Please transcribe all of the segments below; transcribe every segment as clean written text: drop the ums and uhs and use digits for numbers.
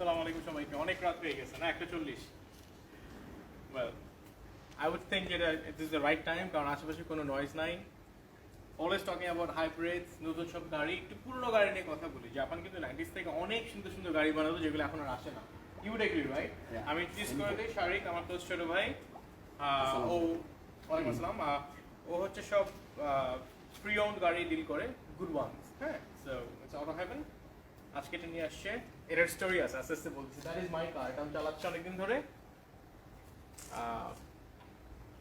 আসসালামু আলাইকুম সবাইকে। অনেক রাত হয়ে গেছে না, 1:40। Well, I would think that it is the right time কারণ আশেপাশে কোনো নয়েজ নাই। Always talking about hybrids, নতুন সব গাড়ি, একটু পুরনো গাড়ি নিয়ে কথা বলি। জাপান কিন্তু 90s থেকে অনেক সুন্দর সুন্দর গাড়ি বানাতো যেগুলো এখন আর আসে না। You would agree, right? আমি ইন্ট্রোডিউস করে দিই শারিক, আমার ক্লোজ ছোট ভাই। ও ওয়ালাইকুম আসসালাম। ও হচ্ছে সব প্রি ওন্ড গাড়ি ডিল করে, গুড ওয়ানস। হ্যাঁ, সো ইটস অটো হেভেন। আজকে এটা নিয়ে আসছে, এটার স্টোরি আছে, আস্তে আস্তে বলছি। দ্যাট ইজ মাই কার, এটা আমি চালাচ্ছি অনেকদিন ধরে।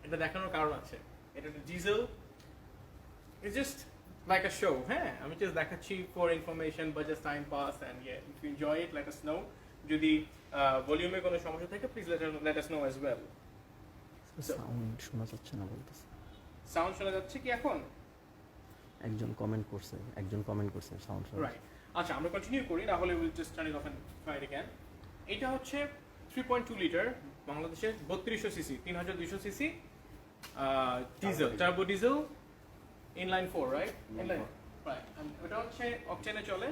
এটা দেখানোর কারণ আছে, এটা একটা diesel. It's just like a show. হ্যাঁ, আমি জাস্ট দেখাচ্ছি ফর ইনফরমেশন বা just time pass. And if you enjoy it, let us know. যদি ভলিউমে কোনো সমস্যা থাকে please let us know as well. Sound শোনা যাচ্ছে না বলতেছে। সাউন্ড শোনা যাচ্ছে কি এখন? একজন কমেন্ট করছে সাউন্ড শোনা। রাইট, আচ্ছা আমরা কন্টিনিউ করি, না হলে will just turn it off and try it again. এটা হচ্ছে 3.2 লিটার বাংলাদেশের 3200 CC, 3200 CC diesel, turbo diesel, inline 4, right? Inline, right. ওটা হচ্ছে অকটেনে চলে,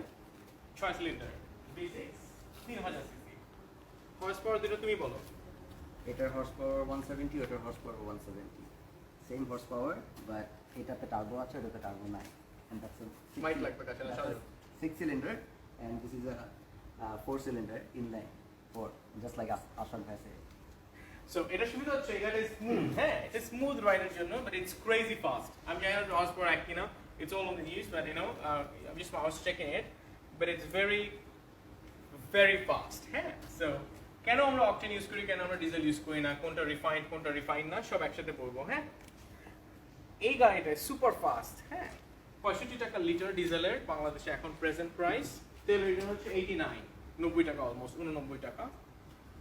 6 cylinder, V6, 3000 CC. Horse power দুটো তুমি বলো। এটার হর্স পাওয়ার 170, ওটার horse power 170, same horse power, but এটাতে টার্বো আছে, ওটাতে টার্বো নাই। And that's a মাইক লাগবে কাছে না, সামনে। 6 cylinder, and this is a 4 cylinder inline 4, just like Ashwan has said. So এটা সুবিধা হচ্ছে এটা স্মুথ। হ্যাঁ, এটা স্মুথ রাইডের জন্য, বাট ইটস ক্রেজি ফাস্ট। আমি জানি না হর্স পাওয়ার এক কিনা, it's all on the news, but I'm just I was checking it, but it's very very fast. হ্যাঁ, সো কেন আমরা অকটেন ইউজ করি, কেন আমরা ডিজেল ইউজ করি না, কোনটা রিফাইন্ড না, সব একসাথে বলবো। হ্যাঁ, এই গাড়িটা সুপার ফাস্ট। হ্যাঁ, 65 টাকা লিটার ডিজেলের বাংলাদেশে এখন প্রেজেন্ট প্রাইস। তেল লিটার হচ্ছে 89, 90 টাকা, অলমোস্ট 89 টাকা।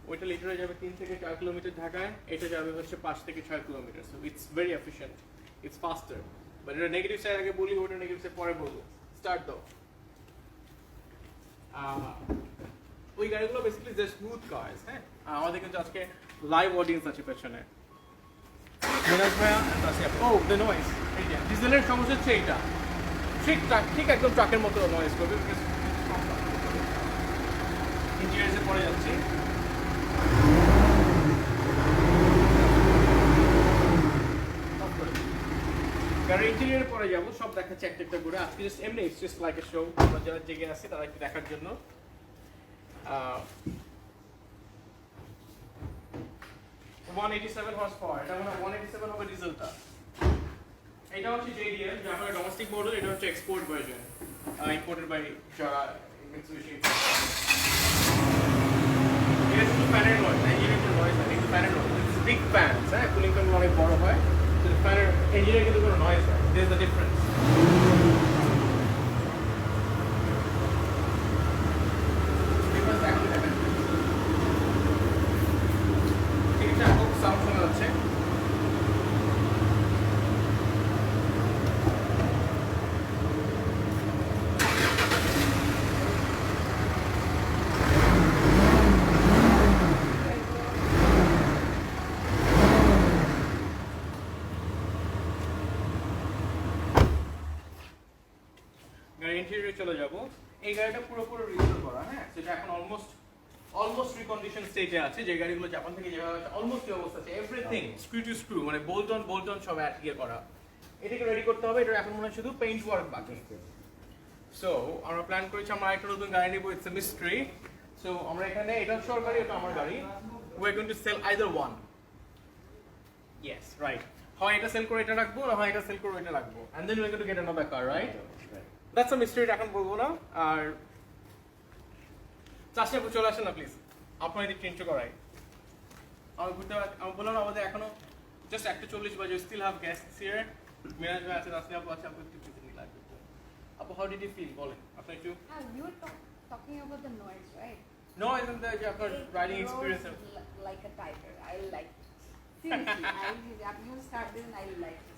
ওইটা লিটারে যাবে 3 থেকে 4 কিলোমিটার ঢাকায়, এটা যাবে হচ্ছে 5 থেকে 6 kilometre. So it's very efficient, it's ফাস্টার। But এটা নেগেটিভ সাইড আগে বলি, ওটা নেগেটিভ সাইড পরে বলবো। স্টার্ট দাও। ওই গাড়িগুলো বেসিক্যালি যে স্মুথ কার্স। হ্যাঁ, আমাদের কিন্তু আজকে লাইভ অডিয়েন্স আছে পেছনে। মিনাজ ভাইয়া, ও দ্য নয়েজ। এই যে ডিজেলের সমস্যা হচ্ছে এইটা, ঠিক একদম ট্রাকের মতো নয়েজ করবে। ইঞ্জিনিয়ার্সে পড়ে যাচ্ছি। গাড়ির ইঞ্জিনিয়ারে পরে যাবো, সব দেখাচ্ছি একটা একটা করে। আজকে জাস্ট এমনি, it's just like a show. আমরা যারা জেগে আছি তারা একটু দেখার জন্য। 187 হর্স পাওয়ার, এটা মানে 187 হবে ডিজেলটা। এটা হচ্ছে JDM, জাপানের ডোমেস্টিক মডেল। এটা হচ্ছে এক্সপোর্ট ভার্সন, ইম্পোর্টেড বাই যারা মিৎসুবিশি। এটা শুধু ফ্যানের নয়, ইঞ্জিনের নয়েজ হয়, কিন্তু ফ্যানের নয়, বিগ ফ্যানস। হ্যাঁ, কুলিং ফ্যান অনেক বড় হয়, ফ্যানের ইঞ্জিনের কিন্তু কোনো নয়েজ হয়। This is the difference. Sound শোনা যাচ্ছে। গাড়ির ইন্টেরিয়রে চলে যাব। এই গাড়িটা পুরোপুরি রিস্টোর করা। হ্যাঁ, সেটা এখন অলমোস্ট রিকন্ডিশন স্টেজে আছে। যে গাড়িগুলো জাপান থেকে যেভাবে আছে অলমোস্ট এই অবস্থা আছে। এভরিথিং স্ক্রু টু স্ক্রু, মানে বোল্টন সব ইয়ে করা। এটাকে রেডি করতে হবে। এটা এখন মনে হয় শুধু পেইন্ট ওয়ার্ক বাকি। সো আমরা প্ল্যান করেছি আমরা একটা নতুন গাড়ি নেবো, ইটস এ মিস্ট্রি। সো আমরা এখানে, এটা সরকারি, এটা আমার গাড়ি। We are going to sell either one. Yes, right. হয় এটা সেল করে এটা রাখবো, না হয় এটা সেল করে এটা রাখবো, and then we are going to get another car, right? That's a mystery, এখন বলবো না। আর চাষে চলে আসেন না প্লিজ, আপনার এদিকে ইন্ট্রো করাই। আমি বললাম আমাদের এখনো জাস্ট 1:40 বাজে, still have guests here. Miraj ভাই আছে, নাসিয়া আপু আছে, আপু একটু প্রেজেন্ট লাগবে। আপু, হাউ ডিড ইউ ফিল, বলেন আপনি একটু। You were talking about the noise, right? No, isn't that আপনার riding experience? Like a tiger. I like it. Seriously, you start this and I like it.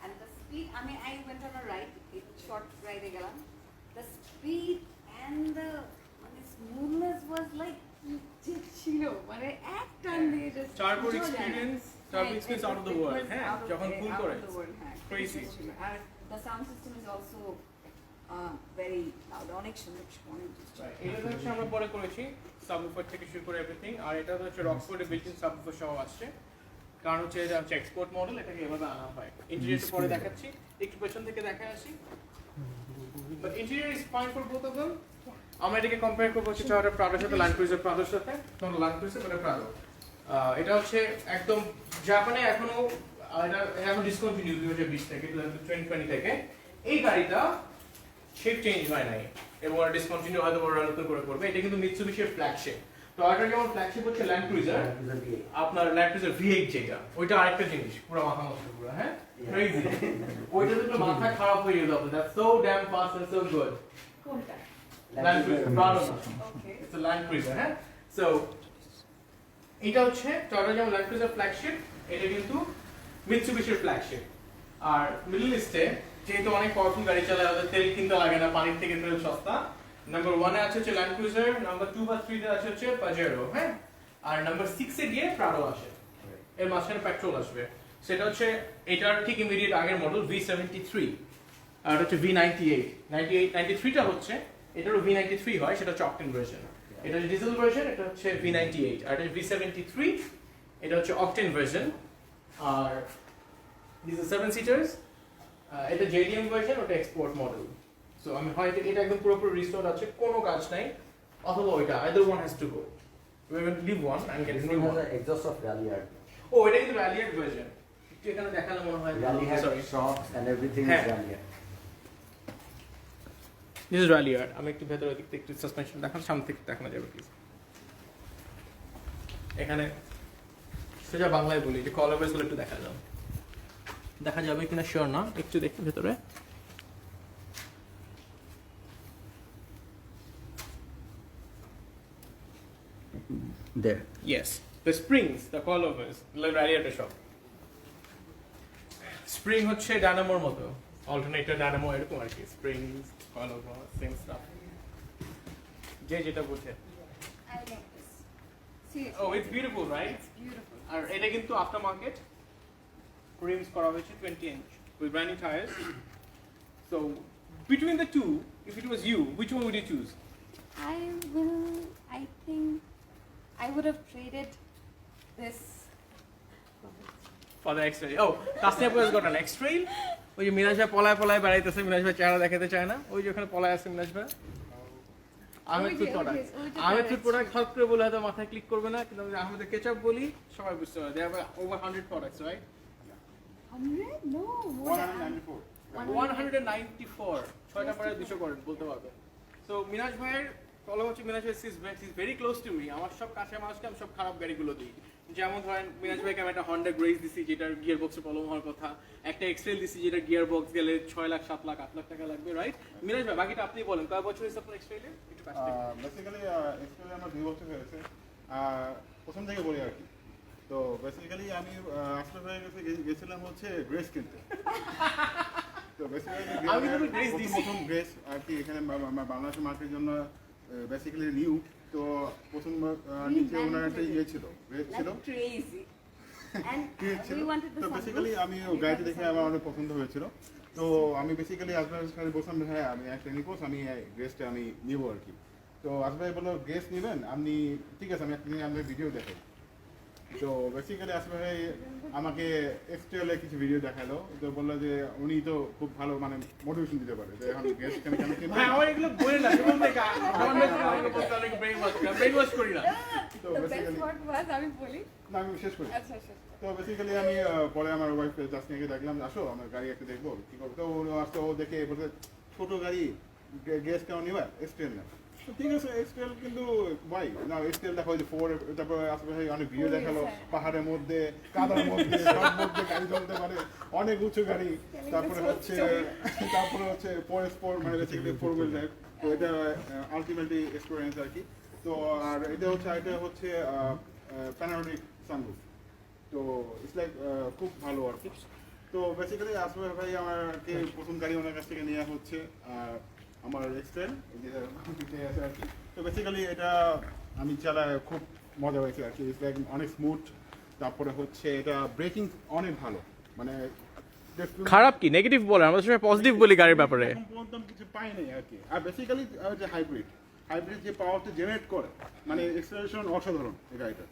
And the speed, I mean, I went on a ride, a short ride again. The speed and the smoothness was like, মানে এক টান দিয়ে just turbo experience out of the world. হ্যাঁ, যখন cool করে, হ্যাঁ, crazy. আর the sound system is also very loud, অনেক সুন্দর অনেক এটা হচ্ছে আমরা পরে করেছি সাবউফার থেকে শুরু করে এভরিথিং, আর এটা হচ্ছে রকফোর্ডে বিল্ট-ইন সাবউফার সহ আসছে, কারণ হচ্ছে এটা হচ্ছে এক্সপোর্ট মডেল, এটাকে এভাবে আনা হয়। ইন্টেরিয়রটা পরে দেখাচ্ছি, একটু পেছন থেকে দেখা আসি। But interior is fine for both of them. আমরা এটাকে কম্পেয়ার করবো হচ্ছে টয়োটা প্রাডোর সাথে, ল্যান্ড ক্রুজার প্রাডোর সাথে। তখন ল্যান্ড ক্রুজার মানে প্রাডো, এটা হচ্ছে একদম জাপানে এখনো এটা এখন ডিসকন্টিনিউ 2020 থেকে 2020 থেকে। এই গাড়িটা শেপ চেঞ্জ হয় নাই এবং ডিসকন্টিনিউ হয়তো বড় নতুন করে করবে। এটা কিন্তু মিৎসুবিশির ফ্ল্যাগশিপ। টয়োটার যেমন ফ্ল্যাগশিপ হচ্ছে ল্যান্ড ক্রুজার, আপনার ল্যান্ড ক্রুজার V8 যেটা, ওইটা আরেকটা জিনিস, পুরো মাথা নষ্ট পুরো, হ্যাঁ ক্রেজি। ওইটা তো মাথা খারাপ হয়ে যেত আপনার, that's so damn fast and so good. কোনটা? ল্যান্ড ক্রুজার প্রাডো না, okay it's a Land Cruiser, হ্যাঁ। সো এটা হচ্ছে টয়োটা যেমন ল্যান্ড ক্রুজার ফ্ল্যাগশিপ, এটা কিন্তু মিৎসুবিশির ফ্ল্যাগশিপ। আর মিডল ইস্টে যেহেতু অনেক পাওয়ারফুল গাড়ি চালায়, ওদের তেল কিনতে লাগে না, পানির থেকে তেল সস্তা। নাম্বার 1 এ আছে হচ্ছে ল্যান্ড ক্রুজার, নাম্বার 2 বা 3 তে আছে হচ্ছে পাজেরো, হ্যাঁ। আর নাম্বার 6 এ গিয়ে প্রাডো আসে, এর মাঝখানে পেট্রোল আসবে। সেটা হচ্ছে এটার ঠিক ইমিডিয়েট আগের মডেল V73, আর এটা হচ্ছে V98। 93টা হচ্ছে এটারও V93 হয়, সেটা হচ্ছে অকটেন ভার্সন। এটা হচ্ছে ডিজেল ভার্সন, এটা হচ্ছে V98। আর এটা V73, এটা হচ্ছে অকটেন ভার্সন। আর দিস ইজ 7 সিটার্স, এটা JDM ভার্সন, ওটা এক্সপোর্ট মডেল। সো আমি হয়তো এটা একদম পুরোপুরি রিস্টোর আছে, কোনো কাজ নাই, অথবা ওইটা either one has to go. We will leave one and get new one. exhaust of Ralliart. ও এটা কিন্তু Ralliart ভার্সন, একটু এখানে দেখালে মনে হয় Ralliart sorry, shocks and everything হ্যাঁ। is Ralliart. this is Ralliart। আমি একটু ভেতরে দিকতে একটু সাসপেনশন দেখান, সামনে থেকে দেখানো যাবে প্লিজ। এখানে সোজা বাংলায় বলি যে কলারস গুলো একটু দেখা যাবে, দেখা যাবে কিনা শিওর না, একটু দেখি ভেতরে। There. Yes, the springs, the coilovers, radiator shock. Spring হচ্ছে ডায়নামোর মতো, অল্টারনেটর ডায়নামো এরকম আর কি। Springs, coilover, same stuff. যে যেটা বোঝে। I like this. Seriously. Oh, it's beautiful, right? It's beautiful. আর এটা কিন্তু আফটার মার্কেট rims করা হয়েছে 20 inch with brand new tires. So between the two, if it was you, which one would you choose? I think I would have traded this. For the X-Trail. Oh, Tasniap has got an X-Trail. ওই যে মিনাজ ভাই পলায় পলায় বেড়াইতেছে, মিনাজ ভাই চেহারা দেখাতে চায় না, ওই যে ওখানে পলায় আছে মিনাজ ভাই। Ahmed food product, Ahmed food product hot করে বলে হয়তো মাথায় ক্লিক করবে না, কিন্তু আমি আহমেদের কেচাপ বলি সবাই বুঝতে পারে। They have over 100 products, right? 100? No. 194. 194, 6টা পরে 200 করেন বলতে পারবে। সো মিনাজ ভাইয়ের ফলো হচ্ছে, মিনাজ ভাই is very close to me. আমার সব কাছে মানুষকে আমি সব খারাপ গাড়িগুলো দিই। যেমন ধরেন মিনাজ ভাইকে আমি একটা হন্ডা গ্রেস দিছি যেটার গিয়ার বক্সের প্রবলেম হওয়ার কথা, একটা এক্সেল দিছি যেটার গিয়ার বক্স গেলে 6 লাখ 7 লাখ 8 লাখ টাকা লাগবে, রাইট? মিনাজ ভাই বাকিটা আপনি বলেন, কয় বছর হয়েছে আপনার এক্সেলে? একটু কাছ থেকে। বেসিক্যালি এক্সপেরিয়েন্স আমার 2 বছর হয়েছে। প্রথম থেকে বলি আর কি। তো বেসিক্যালি আমি আসলে হয়ে গেছিলাম হচ্ছে গ্রেস কিনতে। তো বেসিক্যালি আমি তো Grace দিছি। প্রথম গ্রেস আর কি এখানে বাংলাদেশের মার্কেটের জন্য বেসিক্যালি নিউ। তো প্রথম নিচে ওনার একটা ইয়ে ছিল, গ্রেস ছিল। Like crazy. And ছিল। we wanted the তো sunroof. বেসিক্যালি আমি We গাড়িটা got the দেখে আমার অনেক পছন্দ হয়েছিল। তো আমি বেসিক্যালি আসবাবের সাথে বললাম হ্যাঁ আমি একটা নিকোস, আমি গ্রেসটা আমি নিব আর কি। তো আসবাই বললো গ্রেস নেবেন আপনি, ঠিক আছে আমি আপনি আপনার ভিডিও দেখেন। তো বেসিক্যালি আসবাই আমাকে এক্সট্রিয়ালে কিছু ভিডিও দেখালো, তো বললো যে উনি তো খুব ভালো মানে মোটিভেশন দিতে পারে যে এখন গ্রেস কেন কেন কিনবেন। ভাই আমার এগুলো বলে না, কেমন দেখা অনেক ব্রেন ওয়াশ করি না। তো The best basically part was আমি বলি না আমি শেষ করি। আচ্ছা শেষ করো। তো বেসিক্যালি আমি পরে আমার ওয়াইফ জাসমিনকে দেখলাম, আসো আমার গাড়ি একটা দেখবো কি করবো। তো ও আসতে ও দেখে বলতে ছোট গাড়ি গ্যাস কেমন নিবা, এক্সটেল না। তো ঠিক আছে এক্সটেল, কিন্তু ভাই না এক্সটেল দেখা হয়েছে 4, তারপরে আসলে অনেক ভিডিও দেখালো পাহাড়ের মধ্যে কাদার মধ্যে সব মধ্যে গাড়ি চলতে পারে, অনেক উঁচু গাড়ি। তারপরে হচ্ছে পরে স্পোর্ট মানে বেসিক্যালি 4 হুইল ড্রাইভ। তো এটা আলটিমেটলি এক্সপিরিয়েন্স আর কি। তো আর এটা হচ্ছে প্যানোরামিক সানরুফ। তো ইটস লাইক খুব ভালো আর কি। তো বেসিক্যালি আসবে ভাই আমাকে প্রথম গাড়ি ওনার কাছ থেকে নেওয়া হচ্ছে আমার এক্সটেল যেটা আছে আর কি। তো বেসিক্যালি এটা আমি চালায় খুব মজা হয়েছে আর কি। ইটস লাইক অনেক স্মুথ। তারপরে হচ্ছে এটা ব্রেকিং অনেক ভালো, মানে খারাপ কি নেগেটিভ বলে আমরা সবসময় পজিটিভ বলি গাড়ির ব্যাপারে এখন পর্যন্ত আমি কিছু পাই নাই আর কি। আর বেসিক্যালি যে হাইব্রিড যে পাওয়ারটা জেনারেট করে, মানে এক্সেলারেশন অসাধারণ এই গাড়িটা,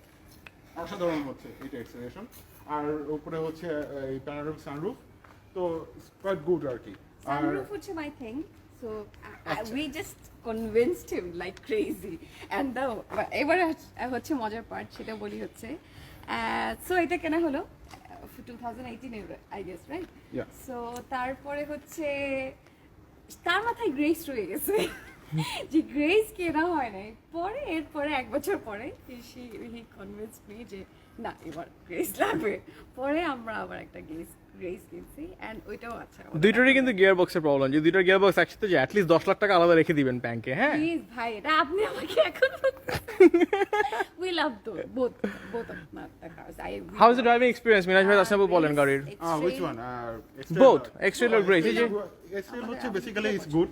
অসাধারণ হচ্ছে এটা এক্সেলারেশন। আর উপরে হচ্ছে এই প্যানোরামিক সানরুফ, তো কোয়াইট গুড আর কি। আর Sunroof হচ্ছে my thing. So we just convinced him like crazy. And the এবারে হচ্ছে মজার পার্ট, সেটা বলি হচ্ছে সো এটা কেনা হলো 2018 I guess, right? Yeah. So তারপরে হচ্ছে তার মাথায় গ্রেস রয়ে গেছে যে গ্রেস কেনা হয় নাই। পরে এরপরে 1 বছর পরে হি কনভিন্সড মি যে না এবার গ্রেস লাগবে। পরে আমরা আবার একটা গ্রেস কিনছি এন্ড ওইটাও আচ্ছা। দুইটারই কিন্তু গিয়ার বক্সের প্রবলেম, যে দুইটার গিয়ার বক্স একসাথে যে অ্যাটলিস্ট 10 লাখ টাকা আলাদা রেখে দিবেন ব্যাংকে। হ্যাঁ প্লিজ ভাই, এটা আপনি আমাকে এখন we love both of the cars. How is the driving experience? Miraj ভাই আসলে বলেন গাড়ির which one? Both, X-Trail or Grace? এক্সেল হচ্ছে বেসিক্যালি ইজ গুড,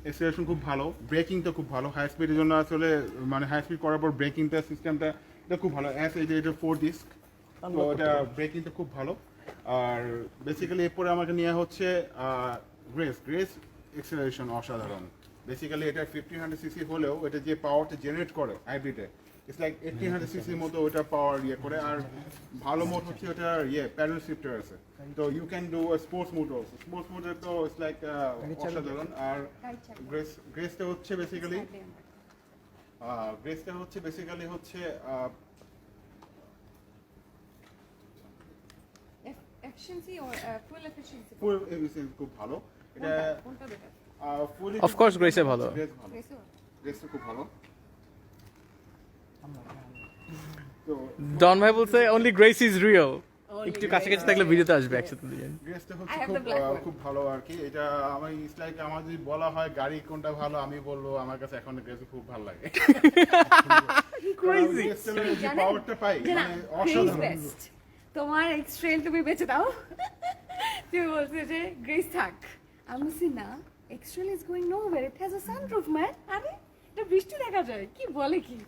এক্সেলারেশন খুব ভালো, ব্রেকিংটা খুব ভালো, হাই স্পিডের জন্য আসলে মানে হাই স্পিড করার পর ব্রেকিংটা সিস্টেমটা এটা খুব ভালো। এটা 4 ডিস্ক, তো এটা ব্রেকিংটা খুব ভালো। আর বেসিক্যালি এরপরে আমাকে নিয়ে হচ্ছে গ্রেস এক্সেলারেশন অসাধারণ। বেসিক্যালি এটা 1500 সিসি হলেও এটা যে পাওয়ারটা জেনারেট করে হাইব্রিডে, ইটস লাইক 1800 সিসির মতো ওটা পাওয়ার করে। আর ভালো মোড হচ্ছে ওটা প্যাডেল শিফটার আছে, তো you can do sports mode also. Sports মোডে তো ইটস লাইক অসাধারণ। আর গ্রেসটা হচ্ছে বেসিক্যালি হচ্ছে efficiency or full efficiency? Full efficiency খুব ভালো এটা। কোনটা better? Full Of course, Grace এ ভালো। গ্রেসটা খুব ভালো। তো ডন ভাই বলছে অনলি গ্রেস ইজ রিয়েল। একটু কাছাকাছি থাকলে ভিডিওতে আসবে একসাথে দুজন। গ্রেসটা I হচ্ছে have the black one. খুব ভালো আর কি। এটা আমি ইটস লাইক আমার যদি বলা হয় গাড়ি কোনটা ভালো, আমি বলবো আমার কাছে এখন গ্রেস খুব ভালো লাগে। Crazy. যে পাওয়ারটা পাই মানে অসাধারণ। বেস্ট। তোমার এক্সট্রেল তুমি বেঁচে দাও। তুমি বলছো যে গ্রেস থাক, আমি বলছি না, X-Trail is going nowhere, it has a sunroof man. আরে এটা বৃষ্টি দেখা যায়, কি বলে কি।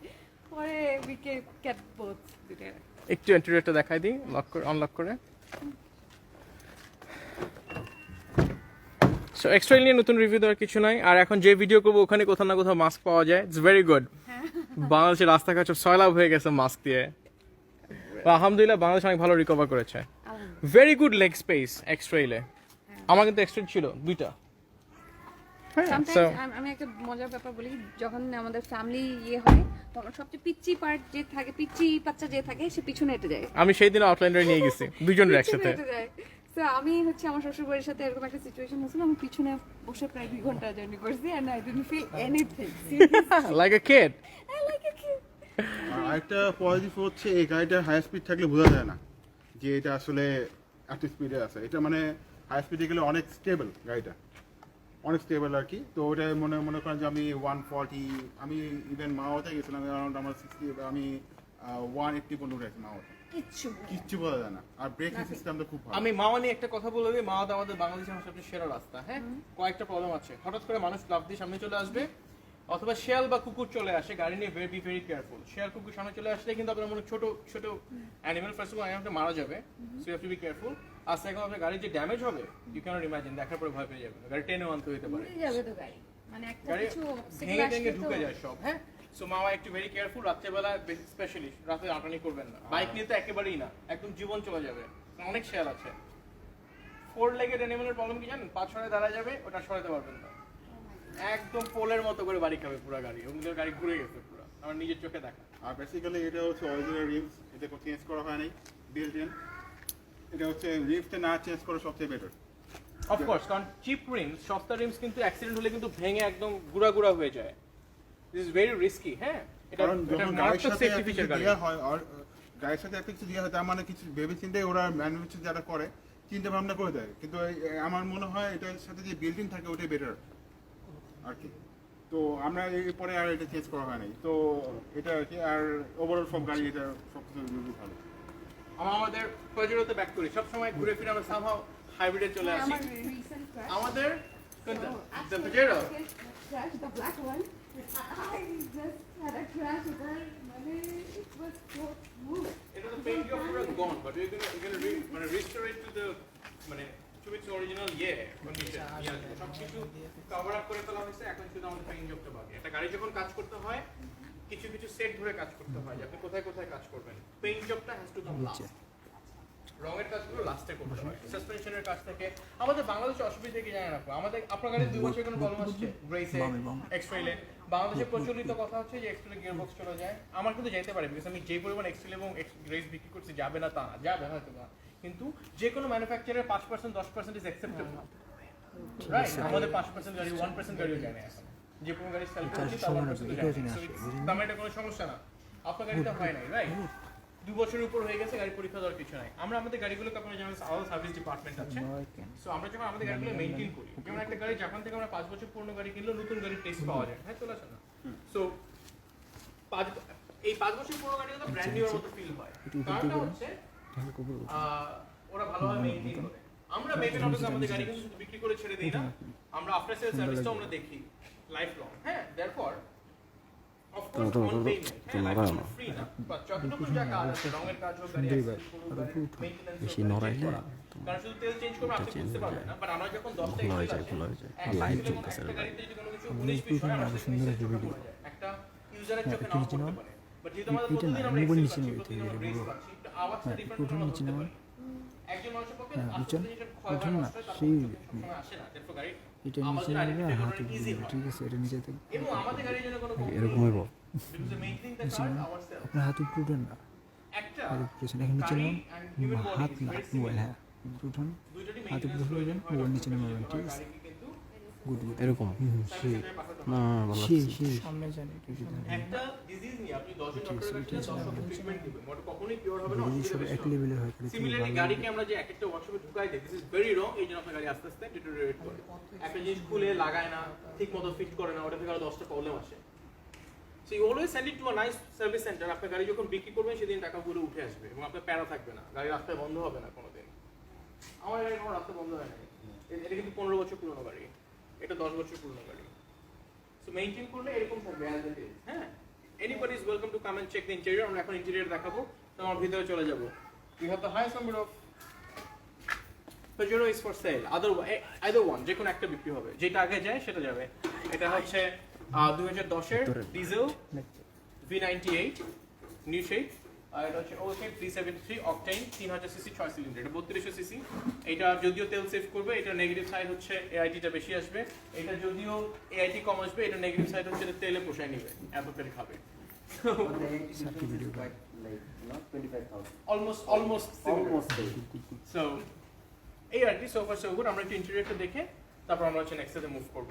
পরে উই ক্যাট বোথ দুটো। একটু ইন্টেরিয়রটা দেখাই দিই লক করে আনলক করে। সো এক্সট্রাইল নিয়ে নতুন রিভিউ দেওয়ার কিছু নাই। আর এখন যে ভিডিও করবো ওখানে কোথাও না কোথাও মাস্ক পাওয়া যায়, ইটস ভেরি গুড। বাংলাদেশের রাস্তাঘাট সব সয়লাভ হয়ে গেছে মাস্ক দিয়ে। আলহামদুলিল্লাহ বাংলাদেশ অনেক ভালো রিকভার করেছে। ভেরি গুড লেগ স্পেস এক্সট্রেইলে। আমার কিন্তু এক্সট্রেল ছিল 2টা। Sometimes আমি একটা মজার ব্যাপার বলি, যখন আমাদের ফ্যামিলি হয় তখন সবচেয়ে পিচ্চি পার্ট যে থাকে, পিচ্চি বাচ্চা যে থাকে সে পিছনে হেঁটে যায়। আমি সেই দিন আউটলাইনার নিয়ে গেছি দুজনের একসাথে। তো আমি হচ্ছে আমার শ্বশুরবাড়ির সাথে এরকম একটা সিচুয়েশন হয়েছিল, আমি পিছনে বসে প্রায় 2 ঘন্টা জার্নি করছি and I didn't feel anything. Like a kid. আরেকটা পজিটিভ হচ্ছে এই গাড়িটা হাই স্পিড থাকলে বোঝা যায় না যে এটা আসলে এত স্পিডে আছে। এটা মানে হাই স্পিডে গেলে অনেক স্টেবল, গাড়িটা অনেক স্টেবল আর কি। তো ওটা মনে করেন যে আমি 140, আমি ইভেন মাওয়াতে গেছিলাম অ্যারাউন্ড আমার 60, আমি 180 পর্যন্ত উঠেছি মাওয়াতে, কিচ্ছু বোঝা যায় না। আর ব্রেকিং সিস্টেমটা খুব ভালো। আমি মাওয়া নিয়ে একটা কথা বলে দিই, মাওয়া তো আমাদের বাংলাদেশের সবচেয়ে সেরা রাস্তা। হ্যাঁ, কয়েকটা প্রবলেম আছে। হঠাৎ করে মানুষ লাফ দিয়ে সামনে চলে আসবে, অথবা শিয়াল বা কুকুর চলে আসে, গাড়ি নিয়ে বি ভেরি কেয়ারফুল। শিয়াল কুকুর সামনে চলে আসলে কিন্তু আপনার মনে ছোট ছোট অ্যানিমাল ফার্স্ট অফ অল অ্যানিমালটা মারা যাবে, so you have to be careful. আর সেকেন্ড আপনার গাড়ির যে ড্যামেজ হবে ইউ ক্যানট ইমাজিন, দেখার পরে ভয় পেয়ে যাবে, গাড়ি টেনে আনতে হতে পারে, যাবে তো গাড়ি মানে একটা গাড়ি কিছু ভেঙে ভেঙে ঢুকে যায় সব। হ্যাঁ, সো মাওয়া একটু ভেরি কেয়ারফুল। রাত্রেবেলা স্পেশালি রাতে আটানি করবেন না, বাইক নিয়ে তো একেবারেই না, একদম জীবন চলে যাবে, অনেক শিয়াল আছে। 4 লেগেড অ্যানিমালের প্রবলেম কি জানেন, 5 সরে দাঁড়া যাবে, ওটা সরাতে পারবেন না, একদম পোলের মতো করে বাড়ি খাবে পুরো গাড়ি, ওগুলোর গাড়ি ঘুরে গেছে পুরো, আমার নিজের চোখে দেখা। আর বেসিক্যালি এটা হচ্ছে অরিজিনাল রিমস, এটা কোনো চেঞ্জ করা হয় নাই, বিল্ট ইন। এটা হচ্ছে রিমসটা না চেঞ্জ করা সবচেয়ে বেটার। অফকোর্স, কারণ চিপ রিমস, সস্তা রিমস কিন্তু অ্যাক্সিডেন্ট হলে কিন্তু ভেঙে একদম গুড়া গুড়া হয়ে যায়। This is very risky. হ্যাঁ, এটা কারণ যখন গাড়ির সাথে সেফটি ফিচার গাড়ি দেওয়া হয়, আর গাড়ির সাথে একটা কিছু দেওয়া হয়, তার মানে কিছু ভেবে চিন্তায় ওরা ম্যানুফ্যাকচার যারা করে চিন্তা ভাবনা করে দেয়। কিন্তু আমার মনে হয় এটার সাথে যে বিল্ডিং থাকে ওটাই বেটার আর কি। তো আমরা এরপরে আর এটা চেঞ্জ করা হয় নাই, তো এটা আর কি। আর ওভারঅল সব গাড়ি এটা সব কিছু ভালো। আমাদের পজিটিভতে ব্যাক করি, সব সময় ঘুরে ফিরে আমরা সামহাউ হাইব্রিডে চলে আসি। আমার রিসেন্ট ক্র্যাশ, আমাদের কোনটা, the পজেরো, crash, the black one. I just had a crash with her. মানে it was so smooth. এটা তো পেইন্ট অফ পুরো গন, বাট ইউ ক্যান মানে রিস্টোর ইট টু দ্য মানে its original condition. সবকিছু কভার আপ করে ফেলা হয়েছে, এখন শুধু আমাদের পেইন্ট জবটা বাকি। একটা গাড়ি যখন কাজ করতে হয় কিছু কিছু সেট ধরে কাজ করতে হয় যে আপনি কোথায় কোথায় কাজ করবেন। পেইন্ট জবটা হ্যাজ টু কাম লাস্ট, রঙের কাজগুলো লাস্টে করতে হয়। সাসপেনশনের কাজ থেকে আমাদের বাংলাদেশে অসুবিধা কি জানেন আপু, আমাদের আপনার গাড়ির 2 বছর কোনো প্রবলেম আসছে গ্রেসে এক্সট্রেলে, বাংলাদেশে প্রচলিত কথা হচ্ছে যে এক্সট্রেলে গিয়ার বক্স চলে যায়। আমার কিন্তু যেতে পারে বিকজ আমি যে পরিমাণ এক্সট্রেল এবং গ্রেস বিক্রি করছি যাবে না তা না, যাবে হয়তো না, কিন্তু যে কোনো ম্যানুফ্যাকচারের 5% 10% ইজ অ্যাকসেপ্টেবল, রাইট? আমাদের 5% গাড়ি 1% গাড়িও যায় না এখন, যে কোনো গাড়ি সেল করছি তার 1% যায় না, তার মানে এটা কোনো সমস্যা না। আপনার গাড়িটা হয় নাই, রাইট? 2 বছরের উপর হয়ে গেছে, গাড়ি পরীক্ষা দেওয়ার কিছু নাই। আমরা আমাদের গাড়িগুলোকে আপনারা জানেন আলাদা সার্ভিস ডিপার্টমেন্ট আছে, সো আমরা যখন আমাদের গাড়িগুলো মেইনটেইন করি, যেমন একটা গাড়ি জাপান থেকে আমরা 5 বছর পুরনো গাড়ি কিনলেও নতুন গাড়ির টেস্ট পাওয়া যায়, হ্যাঁ চলে আসে না? সো এই 5 বছর পুরনো গাড়িগুলো ব্র্যান্ড নিউ এর মতো ফিল হয়, কারণটা হচ্ছে ওরা ভালোভাবে মেইনটেইন করে। আমরা মেইনটেইন অফিসে আমাদের গাড়ি কিন্তু শুধু বিক্রি করে ছেড়ে দিই না, আমরা আফটার সেল সার্ভিসটাও আমরা দেখি লাইফ লং, হ্যাঁ। Therefore of course on payment, free না, but যতটুকু যা কাজ আছে, রঙের কাজ হোক, গাড়ি বেশি নড়াইলে কারণ শুধু তেল চেঞ্জ করবে আপনি বুঝতে পারবেন না, বাট আমরা যখন 10টা ভুল হয়ে যায় লাইভ চলতেছে গাড়িতে যদি কোনো কিছু 19 20 হয়, আমরা সুন্দর একটা ইউজারের চোখে নাও করতে পারে, বাট যেহেতু আমাদের প্রতিদিন আমরা আওয়াজটা ডিফারেন্ট হবে, একজন মানুষের পক্ষে আসলে যেটা ক্ষয় হয় নষ্ট হয়, সেই আসে না, দেখো গাড়ি এটা নিচে নেবে হাত উঠবে, ঠিক আছে? এটা নিচে থেকে এবং আমাদের গাড়ির জন্য কোনো এরকম হইব, আপনার হাত উপরে উঠেন না, একটা উঠেছেন এখন নিচে নামান, হাত না মোবাইল, হ্যাঁ উঠুন, হাত উপরে উঠবেন, মোবাইল নিচে নামাবেন, ঠিক আছে? গুড গুড, এরকম সেই না ভালো সেই লাগছে। সেই সামনে জানি কিছু একটা ডিজিজ নিয়ে আপনি 10 জন ডক্টরের কাছে 10 রকম ট্রিটমেন্ট দিবেন, ওটা কখনোই পিওর হবে না, সব এক লেভেলের হয়, সিমিলারলি গাড়িকে আমরা যে এক একটা ওয়ার্কশপে ঢুকাই দিই, দিস ইজ ভেরি রং। এই জন্য আপনার গাড়ি আস্তে আস্তে ডিটোরিয়েট করে, একটা জিনিস খুলে লাগায় না, ঠিক মতো ফিট করে না, ওটা থেকে আরো 10টা প্রবলেম আসে। So you always send it to a nice service centre. আপনার গাড়ি যখন বিক্রি করবেন সেদিন টাকাগুলো উঠে আসবে এবং আপনার প্যারা থাকবে না, গাড়ি রাস্তায় বন্ধ হবে না কোনোদিন। আমার গাড়ি কোনো রাস্তায় বন্ধ হয় না, এটা কিন্তু 15 বছর পুরনো গাড়ি, এটা 10 বছর পুরনো গাড়ি। সো মেইনটেইন করলে এরকম থাকবে অ্যাজ ইট ইজ, হ্যাঁ। Anybody is welcome to come and check the interior. আমরা এখন ইন্টেরিয়র দেখাবো, তো আমরা ভিতরে চলে যাব। We have the highest number of Pajero is for sale. Either one, যে কোনো একটা বিক্রি হবে, যেটা আগে যায় সেটা যাবে। এটা হচ্ছে 2010 এর ডিজেল V98 নিউ শেপ, আর এটা হচ্ছে ওকে 373 অকটেন 3000 সিসি 6 সিলিন্ডার, এটা 3200 সিসি। এটা যদিও তেল সেভ করবে, এটা নেগেটিভ সাইড হচ্ছে এআইটিটা বেশি আসবে। এটা যদিও এআইটি কম আসবে, এটা নেগেটিভ সাইড হচ্ছে এটা তেলে পোষায় নেবে, এত তেল খাবে। Almost so এই আর কি, সো ফার সো গুড। আমরা একটু ইন্টেরিয়রটা দেখে তারপর আমরা হচ্ছে নেক্সট মুভ করব।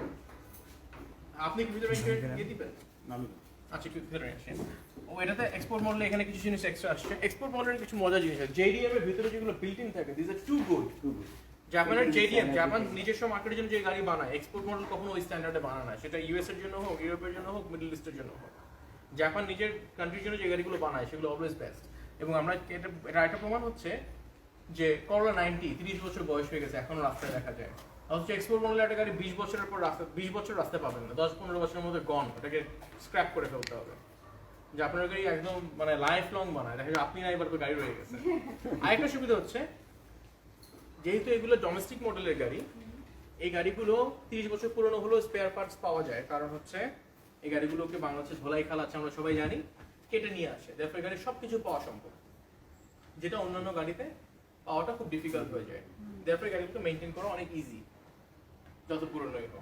আপনি কি ভিতরে ইন্টেরিয়র দিয়ে দিবেন? আচ্ছা একটু ভিতরে আসেন। ও এটাতে এক্সপোর্ট মডেলে এখানে কিছু জিনিস এক্সট্রা আসছে। এক্সপোর্ট মডেলের কিছু মজার জিনিস আছে। জেডিএম এর ভিতরে যেগুলো বিল্ট ইন থাকে, দিস আর টু গুড। জাপানের জেডিএম, জাপান নিজস্ব মার্কেটের জন্য যে গাড়ি বানায়, এক্সপোর্ট মডেল কখনো ওই স্ট্যান্ডার্ডে বানায় না, সেটা ইউএস এর জন্য হোক, ইউরোপের জন্য হোক, মিডল ইস্টের জন্য হোক। জাপান নিজের কান্ট্রির জন্য যে গাড়িগুলো বানায় সেগুলো অলওয়েজ বেস্ট। এবং আমরা এটা একটা প্রমাণ হচ্ছে যে করোলা 90 30 বছর বয়স হয়ে গেছে, এখনো রাস্তায় দেখা যায়। অথচ এক্সপোর্ট মডেলের একটা গাড়ি 20 বছরের পর রাস্তা 20 বছর রাস্তায় পাবেন না, 10-15 বছরের মধ্যে গন, ওটাকে স্ক্র্যাপ করে ফেলতে হবে। যে আপনার গাড়ি একদম মানে লাইফ লং বানায়, দেখা যায় আপনি না এবার গাড়ি রয়ে গেছে। আরেকটা সুবিধা হচ্ছে যেহেতু এগুলো ডোমেস্টিক মডেলের গাড়ি, এই গাড়িগুলো 30 বছর পুরনো হলেও স্পেয়ার পার্টস পাওয়া যায়, কারণ হচ্ছে এই গাড়িগুলোকে বাংলাদেশে ধোলাই খাল আছে আমরা সবাই জানি, কেটে নিয়ে আসে। তারপরে গাড়ির সবকিছু পাওয়া সম্ভব, যেটা অন্যান্য গাড়িতে পাওয়াটা খুব ডিফিকাল্ট হয়ে যায়। তারপরে গাড়িগুলোকে মেইনটেইন করা অনেক ইজি, যত পুরনো হোক।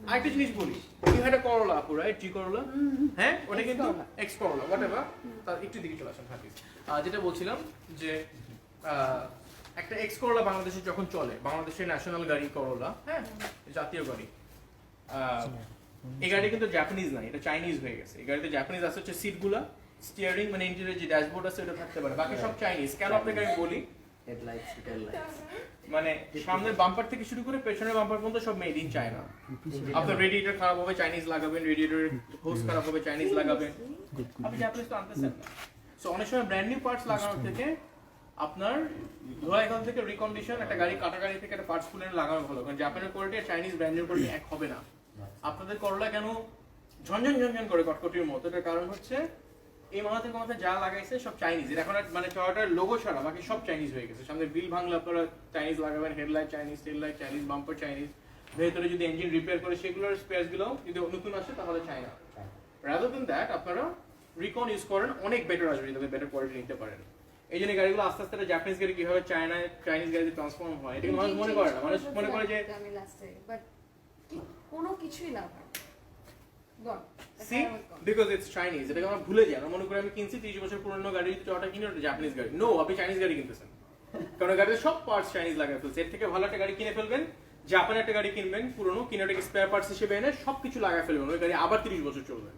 আরেকটা জিনিস বলি, ইউ হ্যাড আ করোলা আপু, রাইট? জি করোলা, হ্যাঁ, ওটা কিন্তু এক্স করোলা হোয়াটএভার। তার একটু দিকে চলে আসেন প্লিজ। যেটা বলছিলাম যে একটা এক্স করোলা বাংলাদেশে যখন চলে, বাংলাদেশের ন্যাশনাল গাড়ি করোলা, হ্যাঁ, জাতীয় গাড়ি, এই গাড়ি কিন্তু জাপানিজ না, এটা চাইনিজ হয়ে গেছে। এই গাড়িতে জাপানিজ আছে হচ্ছে সিটগুলা, স্টিয়ারিং মানে ইন্টেরিয়র যে ড্যাশবোর্ড আছে ওটা থাকতে পারে, বাকি সব চাইনিজ। কেন আপনাকে আমি বলি, হেডলাইটস, টেল লাইটস, মানে সামনের বাম্পার থেকে শুরু করে পেছনের বাম্পার পর্যন্ত সব মেড ইন চায়না। আপনার রেডিয়েটর খারাপ হবে চাইনিজ লাগাবেন, রেডিয়েটরের হোস খারাপ হবে চাইনিজ লাগাবেন, আপনি জাপানিজ তো আনতেছেন না। সো অনেক সময় ব্র্যান্ড নিউ পার্টস লাগানোর থেকে আপনার ধরা এখান থেকে রিকন্ডিশন একটা গাড়ি কাটা গাড়ি থেকে একটা পার্টস খুলে লাগানো ভালো, কারণ জাপানের কোয়ালিটি আর চাইনিজ ব্র্যান্ডের কোয়ালিটি এক হবে না। আপনাদের করলা কেন ঝনঝন ঝনঝন করে কটকটির মতো, এটার কারণ হচ্ছে এই মাথাতে মাথায় যা লাগাইছে সব চাইনিজ, এর এখন আর মানে টয়োটার লোগো ছাড়া বাকি সব চাইনিজ হয়ে গেছে। সামনে বিল ভাঙলে আপনারা চাইনিজ লাগাবেন, হেডলাইট চাইনিজ, টেল লাইট চাইনিজ, বাম্পার চাইনিজ, ভেতরে যদি ইঞ্জিন রিপেয়ার করে সেগুলোর স্পেয়ারস গুলো যদি নতুন আসে তাহলে চায়না। রাদার দেন দ্যাট আপনারা রিকন ইউজ করেন, অনেক বেটার আসবে যদি বেটার কোয়ালিটি নিতে পারেন। এই জন্য গাড়িগুলো আস্তে আস্তে জাপানিজ গাড়ি কিভাবে চাইনিজ গাড়িতে ট্রান্সফর্ম হয় এটা মানুষ মনে করে না। মানুষ মনে করে যে আমি লাস্টে বাট কোনো কিছুই লাভ হয় গন সি বিকজ ইটস চাইনিজ, এটাকে আমরা ভুলে যাই। আমরা মনে করি আমি কিনছি 30 বছর পুরনো গাড়ি, টয়োটা কিনে ওটা জাপানিজ গাড়ি। নো, আপনি চাইনিজ গাড়ি কিনতেছেন, কারণ গাড়িতে সব পার্টস চাইনিজ লাগাই ফেলছে। এর থেকে ভালো একটা গাড়ি কিনে ফেলবেন, জাপানের একটা গাড়ি কিনবেন পুরনো, কিনে ওটাকে স্পেয়ার পার্টস হিসেবে এনে সবকিছু লাগাই ফেলবেন, ওই গাড়ি আবার 30 বছর চলবে।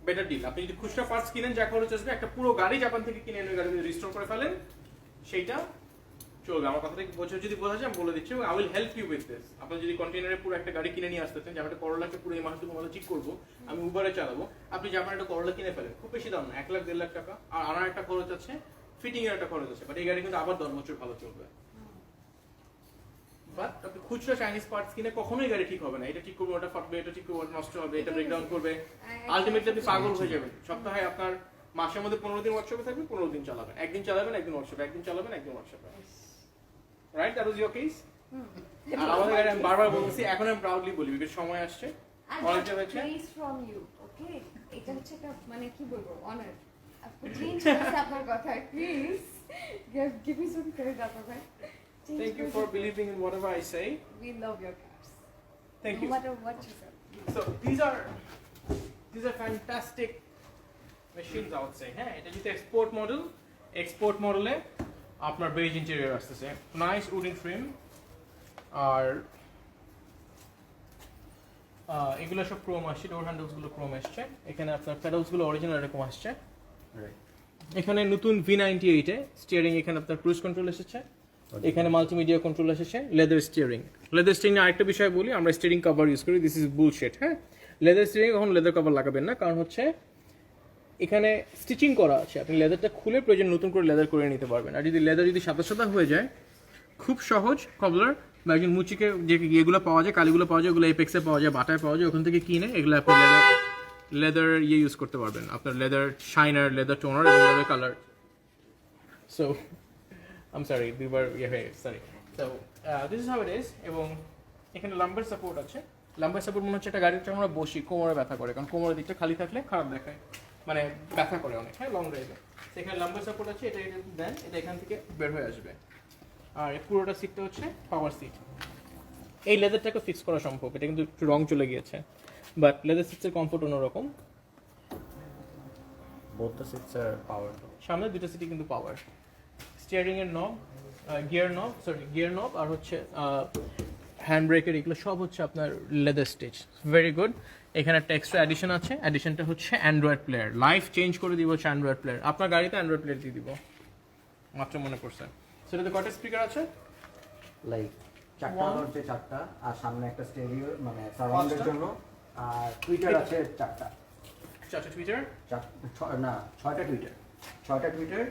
Better deal. আপনি যদি খুচরা পার্টস কিনেন যা খরচ আসবে, একটা পুরো গাড়ি জাপান থেকে কিনে এনে গাড়ি রিস্টোর করে ফেলেন, সেইটা চলবে। আমার কথাটা যদি বোঝা যায় আমি বলে দিচ্ছি, I will help you with this. আপনি যদি কন্টেইনারে পুরো একটা গাড়ি কিনে নিয়ে আসতেছেন, যে আমি একটা করলাকে পুরো এই মাসে মতো ঠিক করবো, আমি উবারে চালাবো, আপনি জাপান একটা করলা কিনে ফেলেন, খুব বেশি দাম না, 1 লাখ 1.5 লাখ টাকা, আর আনার একটা খরচ আছে, ফিটিং এর একটা খরচ আছে, বাট এই গাড়ি কিন্তু আবার 10 বছর ভালো চলবে। বাট আপনি খুচরা চাইনিজ পার্টস কিনে কখনোই গাড়ি ঠিক হবে না। এটা ঠিক করবো, ওটা ফাটবে, এটা ঠিক করবো, নষ্ট হবে, এটা ব্রেকডাউন করবে, আলটিমেটলি আপনি পাগল হয়ে যাবেন। সপ্তাহে আপনার মাসের মধ্যে 15 দিন ওয়ার্কশপে থাকবে, 15 দিন চালাবেন, একদিন চালাবেন, একদিন ওয়ার্কশপে, একদিন চালাবেন, একদিন ওয়ার্কশপে। Right, that was your case. আর আমাদের গাড়ি আমি বারবার বলছি, এখন আমি প্রাউডলি বলি, বিকজ সময় আসছে, অনেকটা হয়েছে। ফ্রম ইউ ওকে, এটা হচ্ছে একটা মানে কি বলবো অনার। আপনি চেঞ্জ করতে আপনার কথা, please give me some credit আপনার ভাই। Thank you for believing in whatever I say. We love your cars. Thank No you. matter what you say. So these are fantastic machines, I would say. হ্যাঁ, এটা যদি export মডেলে আপনার beige interior আসতেছে, nice wooden frame, আর এগুলো সব Chrome আসছে, ডোর handles গুলো ক্রোম আসছে, এখানে আপনার প্যাডেলস গুলো অরিজিনাল এরকম আসছে। এখানে নতুন V98 এ স্টিয়ারিং, এখানে আপনার ক্রুজ কন্ট্রোল এসেছে, এখানে মাল্টিমিডিয়া কন্ট্রোল এসেছে, লেদার স্টিয়ারিং। লেদার স্টিয়ারিং আরেকটা বিষয় বলি, আমরা স্টিয়ারিং কভার ইউজ করি, দিস ইজ বুলশিট। হ্যাঁ, লেদার স্টিয়ারিং কখন লেদার কভার লাগাবেন না, কারণ হচ্ছে এখানে স্টিচিং করা আছে, আপনি লেদারটা খুলে প্রয়োজন নতুন করে লেদার করে নিতে পারবেন। আর যদি লেদার যদি সাদা সাদা হয়ে যায়, খুব সহজ কবলার বা একজন মুচিকে যে ইয়েগুলো পাওয়া যায়, কালিগুলো পাওয়া যায়, ওগুলো এপেক্সে পাওয়া যায়, বাটায় পাওয়া যায়, ওখান থেকে কিনে এগুলো আপনি লেদার ইউজ করতে পারবেন, আপনার লেদার শাইনার, লেদার টোনার এবং leather colour. So I'm sorry, sorry. So this is how it is. এবং এখানে লাম্বার সাপোর্ট আছে। লাম্বার সাপোর্ট মনে হচ্ছে একটা গাড়ির যখন আমরা বসি কোমরে ব্যথা করে, কারণ কোমরের দিকটা খালি থাকলে খারাপ দেখায়, মানে ব্যথা করে অনেক। হ্যাঁ, লং ড্রাইভে সেখানে লাম্বার সাপোর্ট আছে, এটা দেন, এটা এখান থেকে বের হয়ে আসবে। আর পুরোটা সিটটা হচ্ছে পাওয়ার সিট। এই লেদারটাকে ফিক্স করা সম্ভব, এটা কিন্তু একটু রং চলে গিয়েছে, বাট লেদার সিটসের কমফোর্ট অন্যরকম। both the seats are power. সামনে দুটো সিটই কিন্তু পাওয়ার। স্টিয়ারিং এর নব, গিয়ার নব আর হচ্ছে হ্যান্ড ব্রেকের, এগুলো সব হচ্ছে আপনার লেদার স্টিচ, ভেরি গুড। এখানে একটা এক্সট্রা অ্যাডিশন আছে, অ্যাডিশনটা হচ্ছে অ্যান্ড্রয়েড প্লেয়ার, লাইফ চেঞ্জ করে দিব হচ্ছে অ্যান্ড্রয়েড প্লেয়ার। আপনার গাড়িতে অ্যান্ড্রয়েড প্লেয়ার দিয়ে দিব, মাত্র মনে পড়ছে। সেটাতে কয়টা স্পিকার আছে? লাইক চারটা হচ্ছে, চারটা, আর সামনে একটা স্টেরিও মানে সারাউন্ডের জন্য, আর টুইটার আছে চারটা। টুইটার, না 6টা টুইটার, 6টা টুইটার,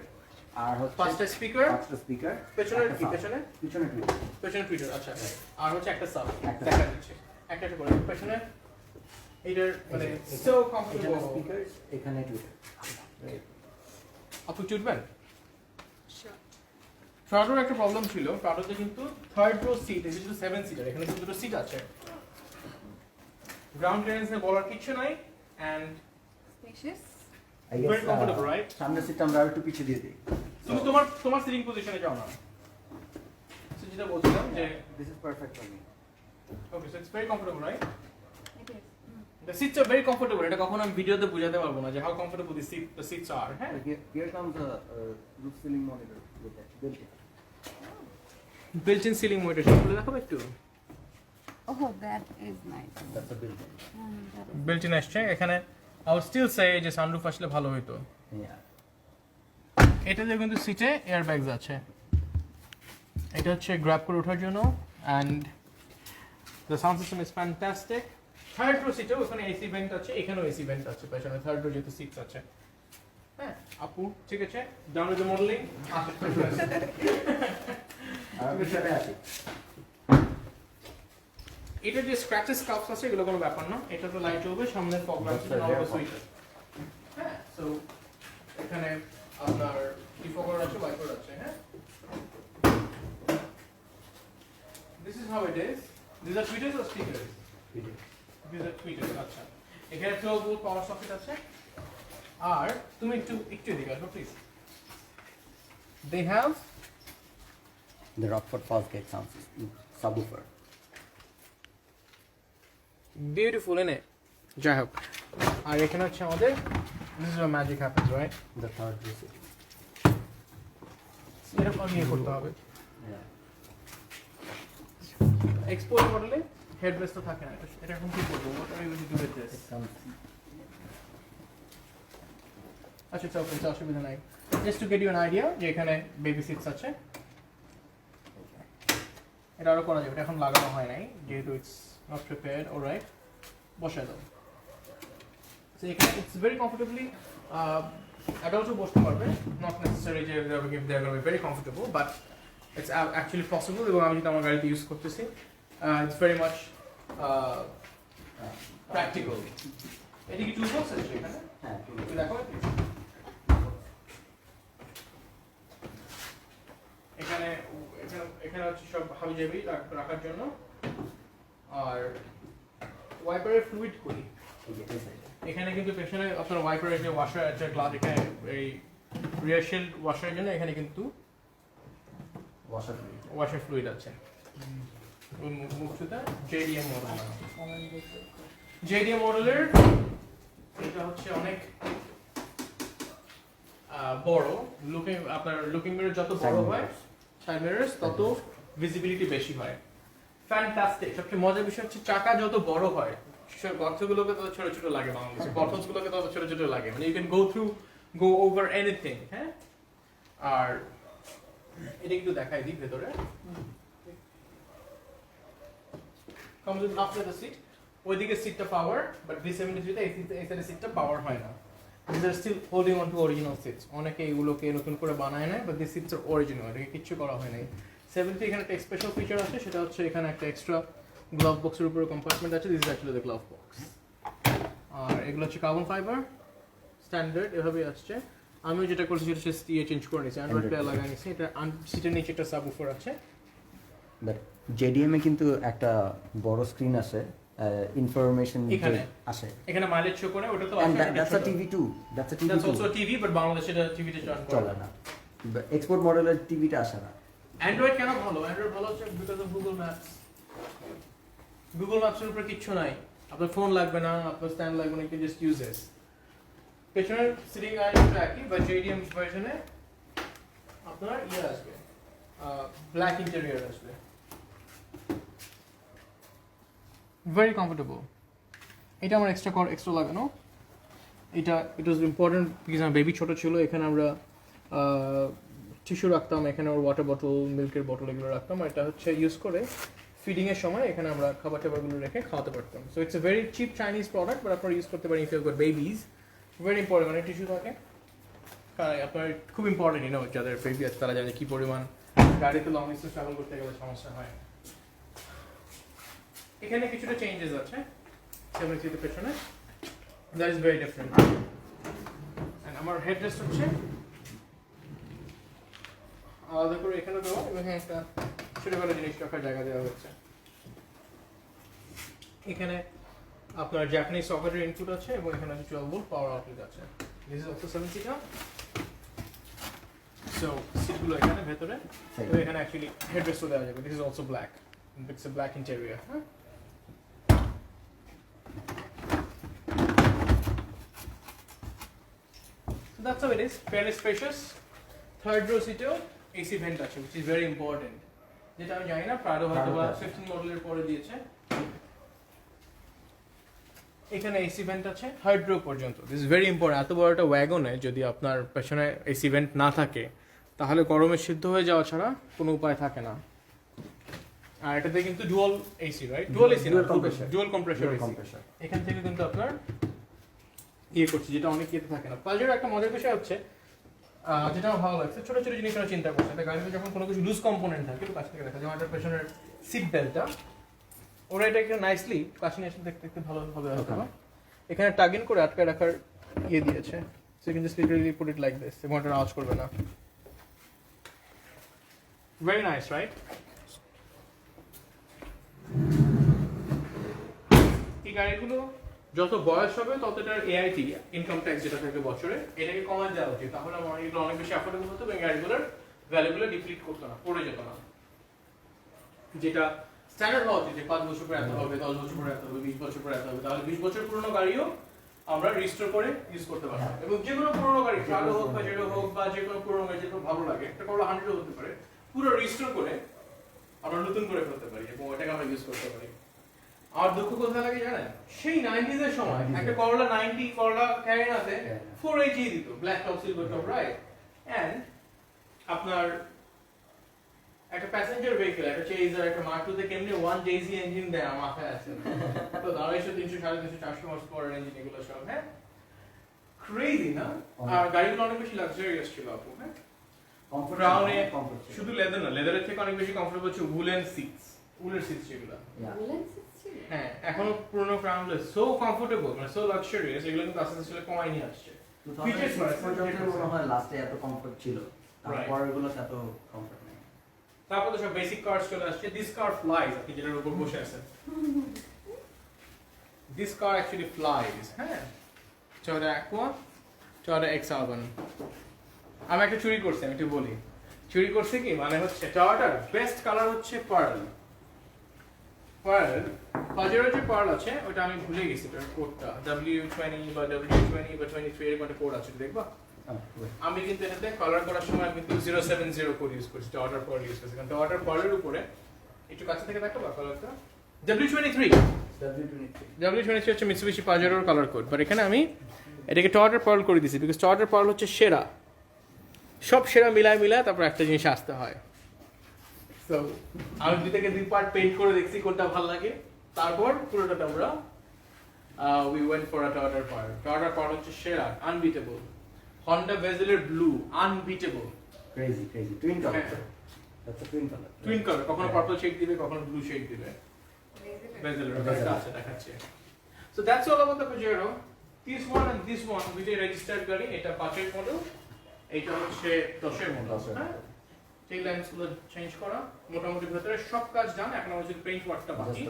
আর হচ্ছে 5টা স্পিকার, 5টা স্পিকার, পেছনে কি, পেছনে টুইটার, পেছনে টুইটার, আচ্ছা, আর হচ্ছে একটা সাব একটা দেখা দিচ্ছে, একটা করে পেছনে। এইটার মানে সো কমফোর্টেবল স্পিকার, এখানে টুইটার। আপনি চুটবেন? প্রাডোর একটা প্রবলেম ছিল, প্রাডোতে কিন্তু থার্ড রো সিট, এটা কিন্তু 7 সিটার, এখানে কিন্তু দুটো সিট আছে, গ্রাউন্ড ক্লিয়ারেন্সে বলার কিছু নাই, and Spacious. very comfortable, right? সামনের সিটটা আমরা একটু পিছিয়ে দিয়ে দিই। তুমি তোমার সিটিং পজিশনে যাও না। সো যেটা বলছিলাম যে this is perfect for me. Okay, so it's very comfortable, right? It is. The seats are very comfortable. এটা কখনো আমি ভিডিওতে বোঝাতে পারবো না যে how comfortable the seats are. হ্যাঁ, Here comes a roof ceiling monitor with that built-in. built-in ceiling monitor, সেগুলো দেখাবো একটু। Oh, that is nice. That's a built-in. That is built-in আসছে এখানে। I would still say যে sunroof আসলে ভালো হতো। Yeah. এটাতে কিন্তু সিটে এয়ার ব্যাগস আছে, এটা হচ্ছে গ্র্যাব করে ওঠার জন্য, and the sound system is fantastic. Third rho সিটে ওখানে এসি ভেন্ট আছে, এখানেও এসি ভেন্ট আছে পেছনে, থার্ড রো যেহেতু সিটস আছে। হ্যাঁ আপু, ঠিক আছে, ডাউন উইথ দ্য মডেলিং। আমি সাথে আছি। এটা যে স্ক্র্যাচেস কাপস আছে এগুলো কোনো ব্যাপার না, এটা তো লাইট চলবে, সামনে ফগ লাইট আছে, নর্মাল সুইচ। হ্যাঁ, সো এখানে আপনার ডিফগার আছে, ওয়াইপার আছে, হ্যাঁ। This is how it is. These are tweeters or speakers? These are tweeters, আচ্ছা। এখানে 12 ভোল্ট পাওয়ার সকেট আছে। আর তুমি একটু এদিকে আসো please. They have The Rockford Fosgate sound system, subwoofer. beautiful in it. যাই হোক, আর এখানে হচ্ছে আমাদের this is where magic happens, right? The third visit. এরকম নিয়ে করতে হবে। Yeah. এক্সপোর্ট মডেলে হেডরেস্ট তো থাকে না, এটা এখন কি করবো? What are you going to do with this? It comes. আচ্ছা চল, কোনো অসুবিধা নাই। Just to get you an idea যে এখানে বেবি সিটস আছে। এটা আরো করা যাবে, এটা এখন লাগানো হয় নাই যেহেতু ইটস নট প্রিপেয়ার্ড। অলরাইট, বসায় দাও। সো এখানে ইটস ভেরি কমফোর্টেবলি অ্যাডাল্টও বসতে পারবে, নট নেসেসারি যে they are gonna be very comfortable, but it's actually possible. এবং আমি যেটা আমার গাড়িতে ইউজ করতেছি, ইটস ভেরি মাচ প্র্যাকটিক্যাল। এটা কি টুল বক্স আছে এখানে? হ্যাঁ, একটু দেখো please। এখানে এখানে হচ্ছে সব হাবিজাবি রাখার জন্য। আর ওয়াইপারের ফ্লুইড করি এই side. এখানে কিন্তু পেছনে আপনার ওয়াইপারের যে ওয়াশার আছে, গ্লাস এখানে এই রিয়ার শিল্ড ওয়াশারের জন্য এখানে কিন্তু Washer fluid. ওয়াশার ফ্লুইড আছে। মুখটা জেডিএম মডেল, জেডিএম মডেলের এটা হচ্ছে অনেক বড়। আপনার লুকিং মিরর যত বড় হয়, সাইড মিররস তত ভিজিবিলিটি বেশি হয়। ফ্যান্টাস্টিক। সবচেয়ে মজার বিষয় হচ্ছে চাকা যত বড় হয়, গর্তগুলোকে তত ছোট ছোট লাগে বাংলাদেশে, বটলসগুলোকে তত ছোট ছোট লাগে, মানে you can go over anything, হ্যাঁ। আর এটা একটু দেখাই দিই ভেতরে। comes with after the seat, ওইদিকে সিটটা পাওয়ার, বাট V73 তে এই সাইডে সিটটা পাওয়ার হয় না। These are still holding on to original seats. অনেকে এগুলোকে নতুন করে বানায় না, but these seats are original, এটাকে কিচ্ছু করা হয় নাই। 70 এখানে একটা স্পেশাল ফিচার আছে, সেটা হচ্ছে এখানে একটা এক্সট্রা গ্লাভ বক্সের উপরে কম্পার্টমেন্ট আছে। This is actually the glove box. আর এগুলো হচ্ছে কার্বন ফাইবার, স্ট্যান্ডার্ড এভাবেই আসছে। আমিও যেটা করছি সেটা হচ্ছে চেঞ্জ করে নিয়েছি, অ্যান্ড্রয়েড প্লেয়ার লাগাই নিয়েছি। এটা সিটের নিচে একটা সাবউফার আছে। But JDM এ কিন্তু একটা বড় স্ক্রিন আছে, ইনফরমেশন এখানে আসে। এখানে মাইলেজ শো করে, ওটা তো And আসলে that's a TV too. That's a TV That's too. also a TV, but বাংলাদেশে এটা টিভিতে চার্জ করে চলে না। এক্সপোর্ট মডেলের টিভিটা আসে না। অ্যান্ড্রয়েড কেন ভালো? অ্যান্ড্রয়েড ভালো হচ্ছে because of Google maps. Google ম্যাপসের উপরে কিচ্ছু নাই, আপনার ফোন লাগবে না, আপনার স্ট্যান্ড লাগবে না, ইউ জাস্ট ইউজ দিস। পেছনের সিটিং আইটেমটা একই, বাট JDM ভার্সনে আপনার ইয়ে আসবে, ব্ল্যাক ইন্টেরিয়র আসবে। Very comfortable. এটা আমার এক্সট্রা লাগানো। এটা ইট ওয়াজ ইম্পর্টেন্ট বিকজ আমার বেবি ছোটো ছিল। এখানে আমরা টিস্যু রাখতাম, এখানে ওর ওয়াটার বটল, মিল্কের বটল এগুলো রাখতাম। আর এটা হচ্ছে ইউজ করে ফিডিংয়ের সময় এখানে আমরা খাবার টাবারগুলো রেখে খাওয়াতে পারতাম। So it's a very cheap Chinese product, but আপনারা ইউজ করতে পারেন if you got babies. Very important, মানে টিস্যু থাকে কারণ আপনার খুব ইম্পর্টেন্ট, ইউনো যাদের বেবি আছে তারা জানে কী পরিমাণ গাড়িতে লং ডিস্টেন্স ট্রাভেল করতে গেলে সমস্যা হয়। এখানে কিছুটা চেঞ্জেস আছে 73 পেছনে, that is very different. And আমার হেডরেস্ট হচ্ছে আলাদা করে এখানে দেওয়া, এবং একটা ছোটখাটো জিনিস রাখার জায়গা দেওয়া হচ্ছে। এখানে আপনার জাপানিজ সকেটের ইনপুট আছে, এবং এখানে 12 ভোল্ট পাওয়ার আউটলেট আছে। This is also 7 seater. So সিটগুলো এখানে ভেতরে, এবং এখানে অ্যাকচুয়ালি হেডরেস্টও দেওয়া যাবে। This is also black, it's a black interior. হ্যাঁ, so that's how it is, fairly spacious. Third row seatও AC vent আছে, which is very important, যেটা আমি জানি না প্রাডো হয়তো বা 15 মডেলের পরে দিয়েছে। এখানে AC vent আছে থার্ড রো পর্যন্ত। This is very important. এত বড় একটা ওয়াগনে যদি আপনার পেছনে AC vent না থাকে, তাহলে গরমে সিদ্ধ হয়ে যাওয়া ছাড়া কোনো উপায় থাকে না। আর এটাতে কিন্তু dual AC, right? Dual AC না, ডুয়াল কম্প্রেসর। এখান থেকে কিন্তু আপনার ইয়ে করছি, যেটা অনেক ইয়েতে থাকে না। পালজের একটা মজার বিষয় হচ্ছে, যেটা আমার ভালো লাগছে, ছোট ছোট জিনিস আমরা চিন্তা করছি। গাড়িতে যখন কোনো কিছু লুজ কম্পোনেন্ট থাকে, একটু কাছ থেকে দেখা, যেমন একটা পেছনের সিট বেল্টটা, ওরা এটা একটু নাইসলি কাছে নিয়ে দেখতে ভালো হবে হয়তো। এখানে টাগ ইন করে আটকায় রাখার ইয়ে দিয়েছে, you can just literally put it like this. The motor আওয়াজ করবে না. Very nice, right? এই গাড়িগুলো যত বয়স হবে তত এটার AIT ইনকাম ট্যাক্স যেটা থাকে বছরে এটাকে কমায় দেওয়া উচিত, তাহলে আমার এগুলো অনেক বেশি অ্যাফোর্ডেবল হতো এবং গাড়িগুলোর ভ্যালুগুলো ডিপ্লিট করতো না, পড়ে যেত না। যেটা স্ট্যান্ডার্ড হওয়া উচিত যে 5 বছর পরে এত হবে, 10 বছর পরে এত হবে, 20 বছর পরে এত হবে, তাহলে 20 বছর পুরনো গাড়িও আমরা রিস্টোর করে ইউজ করতে পারবো। এবং যে কোনো পুরনো গাড়ি ট্রালো হোক বা জেডো হোক বা যে কোনো পুরনো গাড়ি যেটা ভালো লাগে, একটা করলা 100 হতে পারে, পুরো রিস্টোর করে আমরা নতুন করে ফেলতে পারি এবং ওটাকে আমরা ইউজ করতে পারি। আর দুঃখ কোথায় লাগে জানেন, সেই 90s এর সময় একটা করলা 90 করলা ক্যারিনাতে 4AG দিত, black top silver top, right? And আপনার একটা প্যাসেঞ্জার ভেহিকল, একটা চেজার, একটা মার্ক2 তে কেমনে 1JZ ইঞ্জিন দেয় আমার মাথায় আছে। তো 250, 300, 350, 400 হর্স পাওয়ার ইঞ্জিন এগুলো সব, হ্যাঁ ক্রেজি না? আর গাড়িগুলো অনেক বেশি লাক্সারিয়াস ছিল আপু, হ্যাঁ ক্রাউনে শুধু লেদার না, লেদারের থেকে অনেক বেশি কমফোর্টেবল ছিল উলেন সিটস, উলের সিটস যেগুলো, হ্যাঁ এখনো পুরনো ক্রাউনগুলো সো কমফোর্টেবল, মানে সো লাক্সারিয়াস, এগুলো কিন্তু আস্তে আস্তে কমাই নিয়ে আসছে। 2006 পর্যন্ত মনে হয় লাস্টে এত কমফোর্ট ছিল, তারপর এগুলো এত কমফোর্ট নেই। তারপর তো সব বেসিক কার্স চলে আসছে। দিস কার ফ্লাইজ, আপনি যেটার উপর বসে আছেন, দিস কার অ্যাকচুয়ালি ফ্লাইজ, হ্যাঁ Toyota Aqua, Toyota X-Urban। আমি একটা চুরি করছি, আমি একটু বলি চুরি করছি কি, মানে হচ্ছে টয়োটার বেস্ট কালার হচ্ছে পার্ল, পার্ল পাজেরোর যে পার্ল আছে ওটা আমি ভুলে গেছি, ওটার কোডটা W20 বা W20 বা 23 এর একটা কোড আছে, দেখবা? আমি কিন্তু এটাতে কালার করার সময় কিন্তু 070 কোড ইউজ করছি, টয়োটার পার্ল ইউজ করছি, কারণ টয়োটার পার্লের উপরে একটু কাছে থেকে দেখো বা কালারটা W23 W23 হচ্ছে মিৎসুবিশি পাজেরোর কালার কোড, বাট এখানে আমি এটাকে টয়োটার পার্ল করে দিয়েছি, বিকজ টয়োটার পার্ল হচ্ছে সেরা, সব সেরা মিলায় তারপর একটা জিনিস আসতে হয়। সো আমি দুই পার্ট পেইন্ট করে দেখছি কোনটা ভালো লাগে, তারপর পুরোটা আমরা we went for a Toyota Pearl. Toyota Pearl হচ্ছে সেরা, unbeatable. Honda Vezel blue, unbeatable. Crazy twin color, that's a twin color, Twin color, কখনো purple shade দিবে, কখনো blue shade দিবে। Vezel এটা আছে দেখাচ্ছে। So that's all about the Pajero. This one and this one which is registered গাড়ি, এটা 5 এর মডেল, এটা হচ্ছে 10 এর মডেল, হ্যাঁ এই ল্যাম্পস গুলো চেঞ্জ করা, মোটামুটি ভিতরে সব কাজ ডান, এখন হচ্ছে পেইন্ট ওয়ার্কটা বাকি,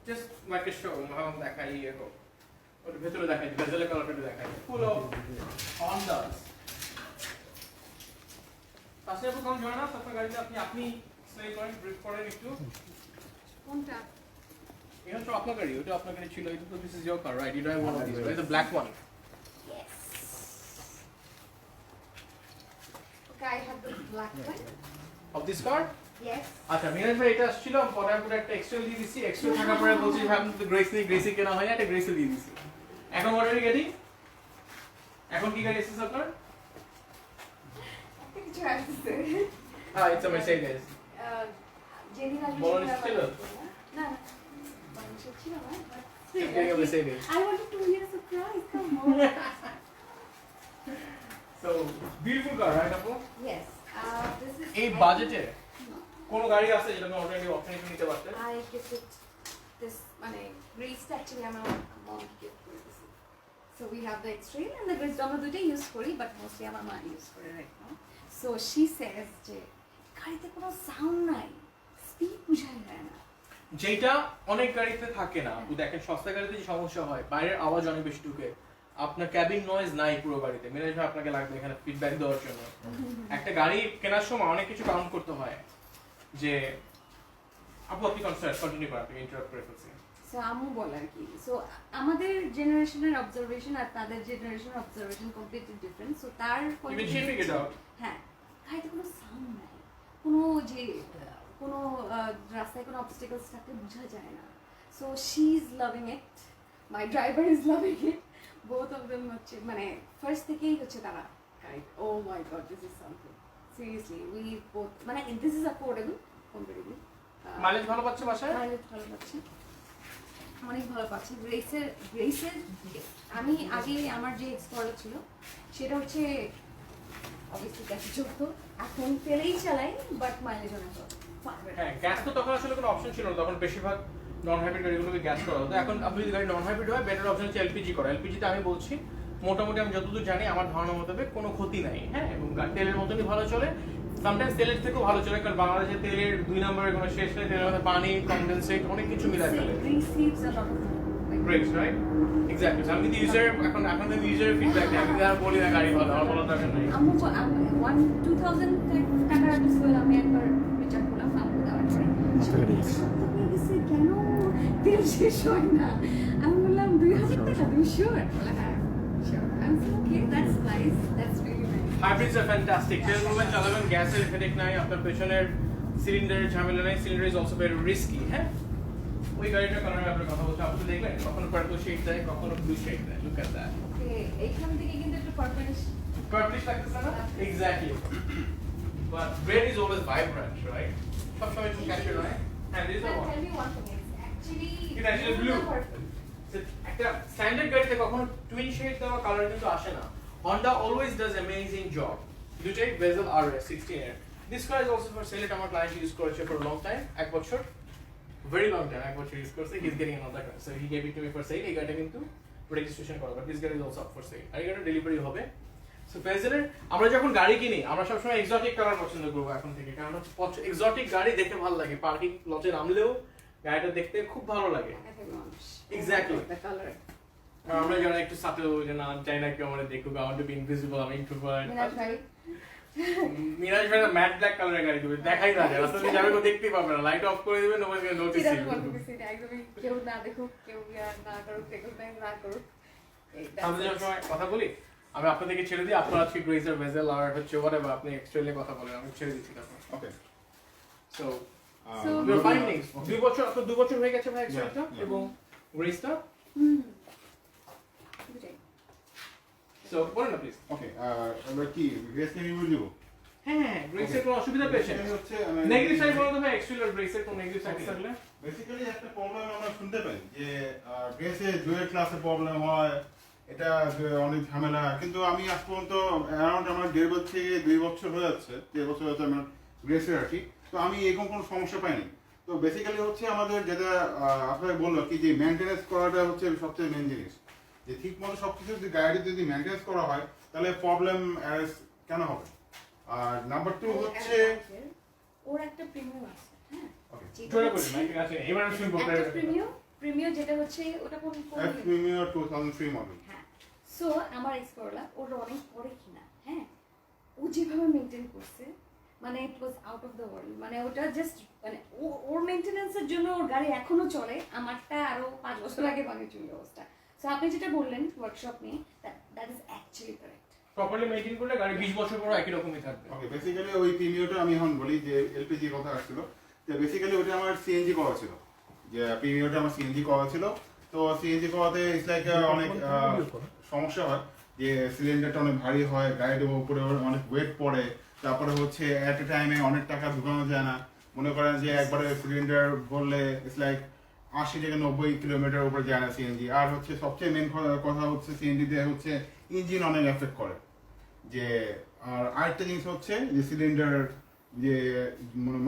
জাস্ট লাইক এ শো, আমরা দেখাই এগো ওর ভিতরে দেখাই, ভেজেলের কালারটা দেখাই, ফুল অফ হন্ডাস। পাশে আপনি কোন জয়েন আপ আপনার গাড়িতে, আপনি স্লে করেন, ব্রেক করেন একটু, কোনটা? এটা তো আপনার গাড়ি, ওটা আপনার গাড়ি ছিল, এটা তো this is your car, right? You drive one of this, right? The black one. Yes. Okay, I have the black one. Of this car? Yes. আচ্ছা মিরাজ ভাই, এটা আসছিল পরে আমি একটা এক্সট্রা দিয়ে দিছি, এক্সট্রা থাকার পরে বলছি যে আমি তো গ্রেসি কেনা হয় না, এটা গ্রেসি দিয়ে দিছি। এখন অর্ডার গাড়ি, এখন কি গাড়ি এসেছে আপনার? কিছু আসছে। হ্যাঁ, ইটস আ মার্সিডিজ। জেনি না বলেন ছিল? না বাংলাদেশে ছিল না, It's a Mercedes. I wanted to hear a surprise. Come on. So beautiful car, right আপু? Yes. This is. এই বাজেটে কোন গাড়ি আছে যেটা আপনি অলরেডি অপশনে নিতে পারতেন? I get it. This মানে Grace actually আমার mom get করে দিছে. So we have the X-Trail and the Grace আমরা দুইটাই ইউজ করি, but mostly আমার মা ইউজ করে right now. So she says যে গাড়িতে কোনো সাউন্ড নাই, স্পিড বুঝাই যায় না। যেটা অনেক গাড়িতে থাকে না, আপনি দেখেন সস্তা গাড়িতে যে সমস্যা হয়, বাইরের আওয়াজ অনেক বেশি ঢুকে, আপনার ক্যাবিন নয়েজ নাই পুরো গাড়িতে। মিরাজ ভাই আপনাকে লাগবে এখানে ফিডব্যাক দেওয়ার জন্য। একটা গাড়ি কেনার সময় অনেক কিছু কাউন্ট করতে হয়, যে আপু আপনি কন্টিনিউ করেন, আপনি ইন্টারাপ্ট করে ফেলছি। সো আম্মু বলে আর কি, সো আমাদের জেনারেশনের অবজারভেশন আর তাদের জেনারেশনের অবজারভেশন কমপ্লিটলি ডিফারেন্ট। সো তার Even she figured out. হ্যাঁ, গাড়িতে কোনো সাউন্ড নাই, কোনো যে কোনো রাস্তায় কোনো অবস্টেকলস থাকলে বোঝা যায় না। So she is loving it, my driver is loving it, both of them হচ্ছে মানে ফার্স্ট থেকেই হচ্ছে তারা গাড়ি, oh my god this is something seriously, we both মানে this is affordable comparatively. Mileage ভালো পাচ্ছে বাসায়? মাইলেজ ভালো পাচ্ছে, অনেক ভালো পাচ্ছি। গ্রেসের আমি আগে আমার যে এক্সপ্লোরার ছিল সেটা হচ্ছে অবভিয়াসলি গ্যাসে চলতো, এখন তেলেই চালাই, বাট মাইলেজ অনেক ভালো। হ্যাঁ, গ্যাস তো তখন আসলে কোনো অপশন ছিল না, তখন বেশিরভাগ নন হাইব্রিড গাড়িগুলোকে গ্যাস করা হতো। এখন আপনি যদি গাড়ি নন হাইব্রিড হয়, বেটার অপশন হচ্ছে এলপিজি করা। এলপিজিতে আমি বলছি মোটামুটি আমি যতদূর জানি আমার ধারণা মোতাবেক কোনো ক্ষতি নাই, হ্যাঁ, এবং তেলের মতনই ভালো চলে, সামটাইমস তেলের থেকেও ভালো চলে, কারণ বাংলাদেশে তেলের 2 নম্বরের কোনো শেষ নেই, তেলের মধ্যে পানি, কনডেনসেট অনেক কিছু মিলাই ফেলে। receives a lot of like Great, right? Exactly. So I'm the user, এখন the user feedback দেয়, আমি আর বলি না গাড়ি ভালো, আমার বলার দরকার নেই। আম্মু 2000 টাকার একটা ফুয়েল আমি একবার রিচার্জ করলাম আম্মু দেওয়ার পরে সপ্তাহ হয়ে গেছে কেন তেল শেষ হয় না, আমি বললাম 2000 টাকা তুমি শিওর? হ্যাঁ শিওর। আমি okay that's nice, that's really nice. Hybrids are fantastic. তেল বলবেন চালাবেন, গ্যাসের হেডেক নাই, আপনার পেছনের সিলিন্ডারের ঝামেলা নাই, cylinder is also very risky, হ্যাঁ। ওই গাড়িটার কারণে আপনার কথা বলতে আপনি দেখলেন কখনো পার্পল শেড দেয়, কখনো ব্লু শেড দেয়, লুক এট দ্যাট। ওকে এইখান থেকে কিন্তু একটু পারফরম্যান্স Purplish লাগতেছে না? Exactly. But red is always vibrant, right? সবসময় একটু ক্যাচের নয়। And this is the one. tell me one thing, it's actually It's actually blue. So, একটা স্ট্যান্ডার্ড গাড়িতে কখনো টুইন শেড দেওয়া কালার কিন্তু আসে না। Honda always does amazing job. দুটাই Vezel RS 16 এর। This car is also for sale, এটা আমার ক্লায়েন্ট ইউজ করেছে for a long time, 1 বছর। Very long time, 1 বছর ইউজ করছে। He's getting another car, so he gave it to me for sale. এই গাড়িটা কিন্তু রেজিস্ট্রেশন করা, but this car is also up for sale. আর এই গাড়িটা ডেলিভারি হবে। সো Vezel-এর আমরা যখন গাড়ি কিনি আমরা সবসময় এক্সোটিক কালার পছন্দ করবো এখন থেকে, কারণ এক্সোটিক গাড়ি দেখে ভালো লাগে, পার্কিং লটে নামলেও গাড়িটা দেখতে খুব ভালো লাগে। Exactly. the color আমরা যারা একটু সাথেও যে না চাই না কেউ আমাদের দেখুক, I want to be invisible, আমি ইন্ট্রোভার্ট। মিনাজ ভাই মিরাজ ভাই ম্যাট ব্ল্যাক কালারের গাড়ি দেবে, দেখাই না যায়, রাস্তা দিয়ে যাবে কেউ দেখতেই পাবে না, লাইট অফ করে দিবেন, নোবডি উইল নোটিস চিরাজ ইউ। বলতেছি এটা একদমই কেউ না দেখুক, কেউ না করুক, রেকগনাইজ না করুক। আমরা যখন সময় কথা বলি আমি আপনাদেরকে ছেড়ে দিই, আপনারা আজকে গ্রেজার ভেজেল আর হচ্ছে whatever আপনি এক্সট্রালি কথা বলেন, আমি ছেড়ে দিচ্ছি তারপর। Okay. So So, your findings 2 বছর, আপনার 2 বছর হয়ে গেছে ভাই এক্সট্রাটা Yeah. এবং গ্রেজটা। দুটাই। সো বলেন না প্লিজ। Okay, আমরা কি গ্রেস নিয়ে রিভিউ দিব? হ্যাঁ, গ্রেজের কোনো অসুবিধা পেয়েছেন? Basically হচ্ছে নেগেটিভ সাইড বলতে ভাই এক্সট্রাল আর গ্রেজের কোনো নেগেটিভ সাইড থাকলে? বেসিক্যালি একটা প্রবলেম আমরা শুনতে পাই যে গ্রেসে ডুয়েল ক্লাসে প্রবলেম হয়, এটা অনেক ঝামেলা, কিন্তু আমি আজ পর্যন্ত অ্যারাউন্ড আমার 1.5 বছর থেকে 2 বছর হয়ে যাচ্ছে, 1.5 বছর হচ্ছে আমার গ্রেসে আর কি, তো আমি এরকম কোনো সমস্যা পাইনি। তো বেসিক্যালি হচ্ছে আমাদের যেটা আপনাকে বললো কি যে মেনটেনেন্স করাটা হচ্ছে সবচেয়ে মেন জিনিস, যে ঠিক মতো সব কিছু যদি গাড়ি যদি মেনটেনেন্স করা হয় তাহলে প্রবলেম কেন হবে। আর নাম্বার 2 হচ্ছে ওর একটা প্রিমিয়াম আছে, হ্যাঁ Okay. যেটা জোরে বলুন হচ্ছে- মাইকে কাছে, এবার আমি শুনবো। একটা প্রিমিয়াম যেটা হচ্ছে ওটা কোন F Premium 2003 মডেল। হ্যাঁ সো আমার এক্স করলা ওর অনেক পরে কিনা, হ্যাঁ ও যেভাবে মেনটেন করছে মানে it was out of the world, মানে ওটা জাস্ট মানে ওর মেনটেনেন্সের জন্য ওর গাড়ি এখনো চলে, আমারটা আরো 5 বছর আগে বানিয়েছিল অবস্থা। সো আপনি যেটা বললেন ওয়ার্কশপ নিয়ে that is actually correct. Properly maintain করলে গাড়ি 20 বছর পর একই রকমই থাকবে। ওকে, বেসিক্যালি ওই প্রিমিয়ামটা আমি এখন বলি যে এলপিজি কথা আসছিল, যে বেসিক্যালি ওটা আমার সিএনজি করা ছিল, যে প্রিমিয়ামটা আমার সিএনজি করা ছিল। তো সিএনজি করাতে ইটস লাইক অনেক সমস্যা হয়, যে সিলিন্ডারটা অনেক ভারী হয়, গাড়ির উপরে অনেক ওয়েট পড়ে, তারপরে হচ্ছে অ্যাট এ টাইমে অনেক টাকা ঢুকানো যায় না। মনে করেন যে একবারে সিলিন্ডার ভরলে ইটস লাইক 80 থেকে 90 কিলোমিটার উপরে যায় না সিএনজি। আর হচ্ছে সবচেয়ে মেন কথা হচ্ছে সিএনজিতে হচ্ছে ইঞ্জিন অনেক এফেক্ট করে। যে আর আরেকটা জিনিস হচ্ছে যে সিলিন্ডার যে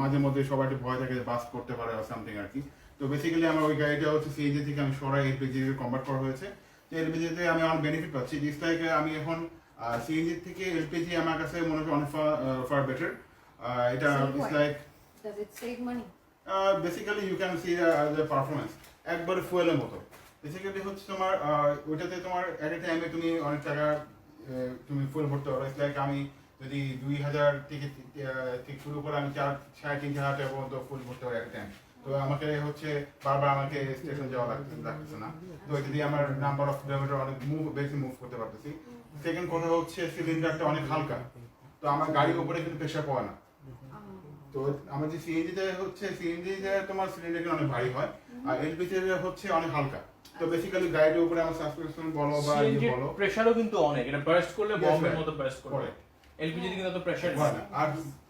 মাঝে মধ্যে সবাই একটু ভয় থাকে যে বাস্ট করতে পারে বা সামথিং আর কি। তো বেসিক্যালি আমার ওই গাড়িটা হচ্ছে সিএনজি থেকে আমি সরাই এলপিজি কনভার্ট করা হয়েছে। তো এলপিজিতে আমি অনেক বেনিফিট পাচ্ছি, জিনিস লাইক আমি এখন সিএনজি থেকে এলপিজি আমার কাছে মনে হয় অনেক ফার বেটার। এটা it's like does it save money? Basically you can see the performance একবারে ফুয়েলের মতো। বেসিক্যালি হচ্ছে তোমার ওইটাতে তোমার এট এ টাইমে তুমি অনেক টাকা তুমি ফুল ভরতে পারো। ইটস লাইক আমি যদি 2000 থেকে শুরু করে আমি 4-3,500 টাকা পর্যন্ত ফুল ভরতে পারি এট এ টাইম। তো আমাকে হচ্ছে বারবার আমাকে স্টেশন যাওয়া লাগতেছে না। তো যদি আমার নাম্বার অফ কিলোমিটার অনেক বেশি মুভ করতে পারতেছি। সেকেন্ড কথা হচ্ছে সিলিন্ডারটা অনেক হালকা, তো আমার গাড়ির উপরে কিন্তু প্রেশার পড়ে না। তো আমার যে সিএনজিতে হচ্ছে সিএনজিতে তোমার সিলিন্ডার অনেক ভারী হয়, আর এলপিজিতে হচ্ছে অনেক হালকা। তো বেসিক্যালি গাড়ির উপরে আমার সাসপেনশন বলো বা ইয়ে বলো, প্রেসারও কিন্তু অনেক, এটা বার্স্ট করলে Yes, বম্বের sir. মতো বার্স্ট করে। করে। এলপিজি তে কিন্তু অত প্রেসার হয় নেই। না। আর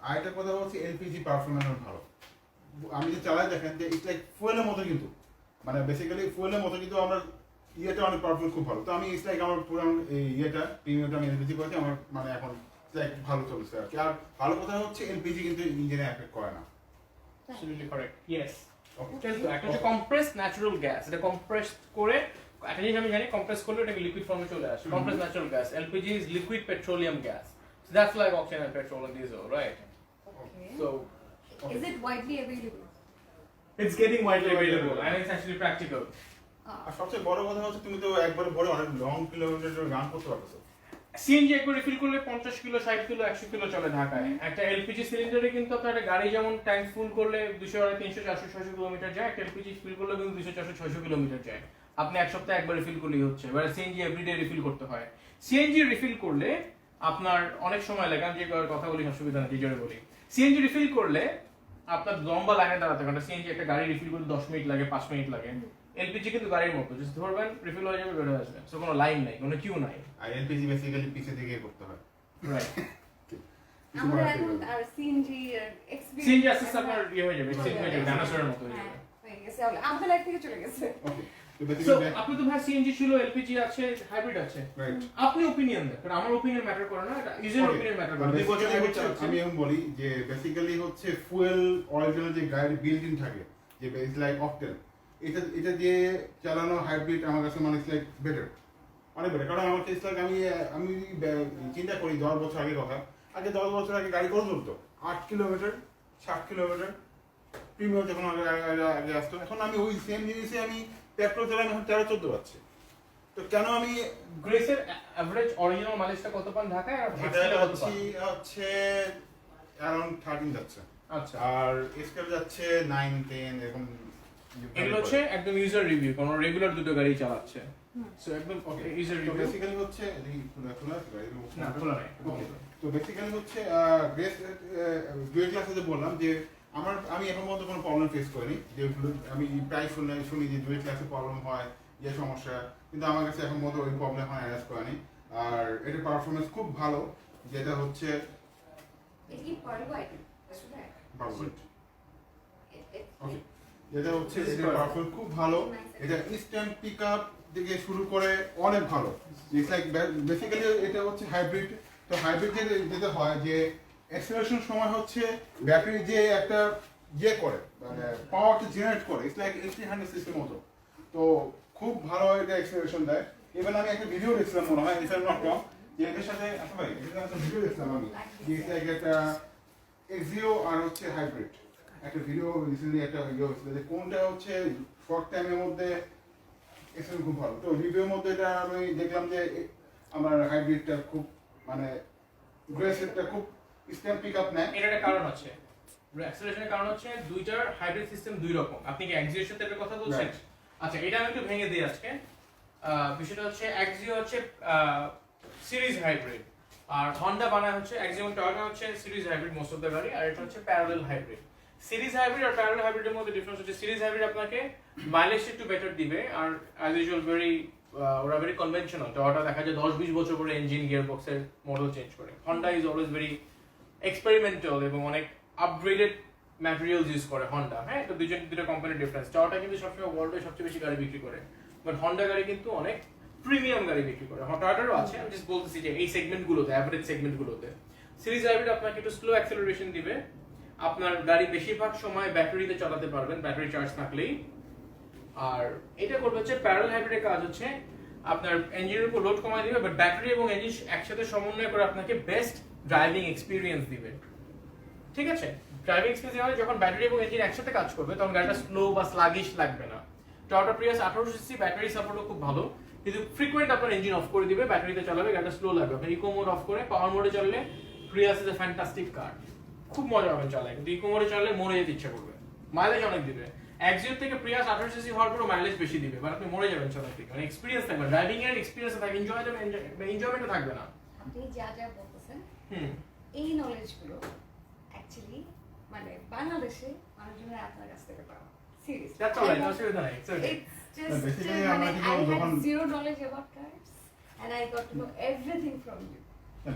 আরেকটা কথা হচ্ছে এলপিজি পারফরম্যান্স ভালো। আমি যে চালাই দেখেন যে ইটস লাইক ফুয়েলের মতো, কিন্তু মানে বেসিক্যালি ফুয়েলের মতো, কিন্তু আমার ইয়েটা অনেক পারফরম্যান্স খুব ভালো। তো আমি ইটস লাইক আমার পুরো এই ইয়েটা প্রিমিয়ামটা আমি এলপিজি করেছি, আমার মানে এখন লাইক ভালো চলছে আর কি। আর ভালো কথা হচ্ছে এলপিজি কিন্তু ইঞ্জিনে এফেক্ট করে না। Absolutely correct. Yes. Okay. একটা হচ্ছে কম্প্রেসড ন্যাচারাল গ্যাস, এটা কম্প্রেস করে একটা জিনিস আমি জানি কম্প্রেস করলে এটাকে লিকুইড ফর্মে চলে আসে compress natural gas LPG is liquid petroleum gas so that's like oxygen and petrol and diesel right Okay. so Is it widely available? it's getting widely available and it's actually practical আর সবচেয়ে বড় কথা হচ্ছে তুমি তো একবারে ভরে অনেক long kilometre run করতে পারছো। সিএনজি একবার রিফিল করলে 50 কিলো 60 কিলো 100 কিলো চলে ঢাকায় একটা এলপিজি সিলিন্ডারে কিন্তু আপনার একটা গাড়ি যেমন ট্যাঙ্ক ফুল করলে 200 300 400 600 কিলোমিটার যায় একটা এলপিজি ফিল করলে কিন্তু 200 400 600 কিলোমিটার যায় আপনি এক সপ্তাহে একবার রিফিল করলেই হচ্ছে এবার সিএনজি এভরিডে রিফিল করতে হয় সিএনজি রিফিল করলে আপনার অনেক সময় লাগে আমি যে কথা বলি অসুবিধা নেই জোরে বলি সিএনজি রিফিল করলে আপনার লম্বা লাইনে দাঁড়াতে কারণ সিএনজি একটা গাড়ি রিফিল করতে 10 মিনিট লাগে 5 মিনিট লাগে এলপিজি কিন্তু গাড়ির মতো জাস্ট ধরবেন রিফিল হয়ে যাবে বের হয়ে আসবে সো কোনো লাইন নাই কোনো কিউ নাই আর এলপিজি বেসিক্যালি পিছে থেকে করতে হয়। রাইট আমরা এখন আর সিএনজি এক্সপেরিয়েন্স সিএনজি আসলে আপনার ইয়ে হয়ে যাবে এক্সচেঞ্জ হয়ে যাবে ডাইনোসরের মতো হয়ে যাবে হয়ে গেছে আমাদের লাইফ থেকে চলে গেছে ওকে তো সো বেসিক্যালি আপনি তো ভাই সিএনজি ছিল এলপিজি আছে হাইব্রিড আছে রাইট আপনি ওপিনিয়ন দেন কারণ আমার ওপিনিয়ন ম্যাটার করে না এটা ইউজার ওপিনিয়ন ম্যাটার করে দুই বছর আগে চালাচ্ছেন আমি এখন বলি যে বেসিক্যালি হচ্ছে ফুয়েল অয়েল যে গাড়ির বিল্ট ইন থাকে যে ইটস লাইক অকটেন এটা দিয়ে চালানো হাইব্রিড আমার কাছে মানে লাইক বেটার অনেক বেটার কারণ আমার কেস লাগে আমি চিন্তা করি 10 বছর আগে কথা আগে 10 বছর আগে গাড়ি করে চলতো 8 কিলোমিটার 60 কিলোমিটার প্রিমিয়াম যখন আগে আসতো এখন আমি ওই সেম জিনিসে আমি পেট্রোল চালাই এখন 13-14 পাচ্ছি তো কেন আমি গ্রেসের এভারেজ অরিজিনাল মাইলেজটা কত পান ঢাকায় আর এক্সেলে কত পান হচ্ছে অ্যারাউন্ড 13 যাচ্ছে আচ্ছা আর স্কেল যাচ্ছে 9-10 এরকম এগুলো হচ্ছে একদম ইউজার রিভিউ কোন রেগুলার দুটো গাড়ি চালাচ্ছে সো একদম ইউজার তো রিভিউ বেসিক্যালি হচ্ছে খোলা আছে গাড়ি না খোলা নাই ওকে তো বেসিক্যালি হচ্ছে গ্রেস ডুয়েল ক্লাসে যে বললাম যে আমি এখন পর্যন্ত কোনো প্রবলেম ফেস করিনি যে আমি প্রায় শুনি যে ডুয়েল ক্লাসে প্রবলেম হয় যে সমস্যা কিন্তু আমার কাছে এখন পর্যন্ত ওই প্রবলেম হয় অ্যারেস্ট করেনি আর এটার পারফরমেন্স খুব ভালো যেটা হচ্ছে এটা কি পারবো আইটেম আসলে পারফরমেন্স ওকে যেটা হচ্ছে এটার পারফরমেন্স খুব ভালো এটা ইনস্ট্যান্ট পিক আপ থেকে শুরু করে অনেক ভালো ইটস লাইক বেসিক্যালি এটা হচ্ছে হাইব্রিড তো হাইব্রিড যেটা হয় যে অ্যাক্সেলারেশন সময় হচ্ছে ব্যাটারি যে একটা ইয়ে করে মানে পাওয়ারটা জেনারেট করে ইটস লাইক 1800 সিস্টেম মতো তো খুব ভালো এটা অ্যাক্সেলারেশন দেয় ইভেন আমি একটা ভিডিও দেখছিলাম মনে হয় if I am not wrong যে এর সাথে আচ্ছা ভাই এটা একটা ভিডিও দেখছিলাম আমি যে ইটস লাইক একটা এক্সিও আর হচ্ছে হাইব্রিড একটা ভিডিও রিসেন্টলি একটা ভিডিও হয়েছিল যে কোনটা হচ্ছে শর্ট টাইমের মধ্যে এক্সেল খুব ভালো তো রিভিউর মধ্যে এটা আমি দেখলাম যে আমার হাইব্রিডটা খুব মানে গ্রেসেরটা খুব স্ট্যাম্প পিক আপ নেয় এর একটা কারণ আছে অ্যাক্সেলারেশনের কারণ হচ্ছে দুইটার হাইব্রিড সিস্টেম দুই রকম আপনি কি এক্সিওর সাথে এর কথা বলছেন আচ্ছা এটা আমি একটু ভেঙে দিই আজকে বিষয়টা হচ্ছে এক্সিও হচ্ছে সিরিজ হাইব্রিড আর হন্ডা বানায় হচ্ছে এক্সিও টয়োটা হচ্ছে series hybrid most of the গাড়ি আর এটা হচ্ছে parallel hybrid series hybrid are parallel হাইব্রিডের মধ্যে ডিফারেন্স হচ্ছে সিরিজ হাইব্রিড আপনাকে মাইলেজ একটু বেটার দিবে আর অ্যাজ ইউজুয়াল ওরা ভেরি কনভেনশনাল টয়োটা দেখা যায় 10-20 বছর পরে ইঞ্জিন গিয়ার বক্সের মডেল চেঞ্জ করে Honda is always very experimental এবং অনেক আপগ্রেডেড ম্যাটেরিয়ালস ইউজ করে হন্ডা হ্যাঁ তো দুটো কোম্পানির ডিফারেন্স টয়োটা কিন্তু সবসময় ওয়ার্ল্ডে সবচেয়ে বেশি গাড়ি বিক্রি করে বাট হন্ডা গাড়ি কিন্তু অনেক প্রিমিয়াম গাড়ি বিক্রি করে টয়োটারও আছে আমি জাস্ট বলতেছি যে এই সেগমেন্টগুলোতে অ্যাভারেজ সেগমেন্টগুলোতে সিরিজ হাইব্রিড আপনাকে একটু স্লো অ্যাক্সেলারেশন দিবে আপনার গাড়ি বেশিরভাগ সময় ব্যাটারিতে চালাতে পারবেন ব্যাটারি চার্জ থাকলেই আর এটা করবে হচ্ছে প্যারালাল হাইব্রিডের কাজ হচ্ছে আপনার ইঞ্জিনের উপর লোড কমায় দিবে বাট ব্যাটারি এবং ইঞ্জিন একসাথে সমন্বয় করে আপনাকে বেস্ট ড্রাইভিং এক্সপিরিয়েন্স দিবে ঠিক আছে ড্রাইভিং এক্সপিরিয়েন্স মানে যখন ব্যাটারি এবং ইঞ্জিন একসাথে কাজ করবে তখন গাড়িটা স্লো বা স্লাগিশ লাগবে না টয়োটা প্রিয়াস 1800 সিসি ব্যাটারি সাপোর্টও খুব ভালো কিন্তু ফ্রিকোয়েন্ট আপনার ইঞ্জিন অফ করে দিবে ব্যাটারিতে চালাবে গাড়িটা স্লো লাগবে আপনি ইকো মোড অফ করে পাওয়ার মোডে চালালে প্রিয়াস ইজ এ ফ্যান্টাস্টিক কার খুব মজা পাবেন চালায় কিন্তু ইকো মোডে চালালে মরে যেতে ইচ্ছা করবে মাইলেজ অনেক দিবে এক্সিও থেকে প্রিয়াস 1800 সিসি হওয়ার পর মাইলেজ বেশি দিবে বাট আপনি মরে যাবেন চালাতে থেকে মানে এক্সপিরিয়েন্স থাকবে ড্রাইভিং এর এক্সপিরিয়েন্স থাকবে এনজয়মেন্ট থাকবে না আপনি যা যা বলতেছেন হুম এই নলেজগুলো অ্যাকচুয়ালি মানে বাংলাদেশে মানুষজনের আপনার কাছ থেকে পাওয়া সিরিয়াসলি দ্যাটস অলরাইট অসুবিধা নাই it's okay It's just basically, মানে আমরা I কিন্তু had যখন- zero knowledge about cars and I got to know everything from you.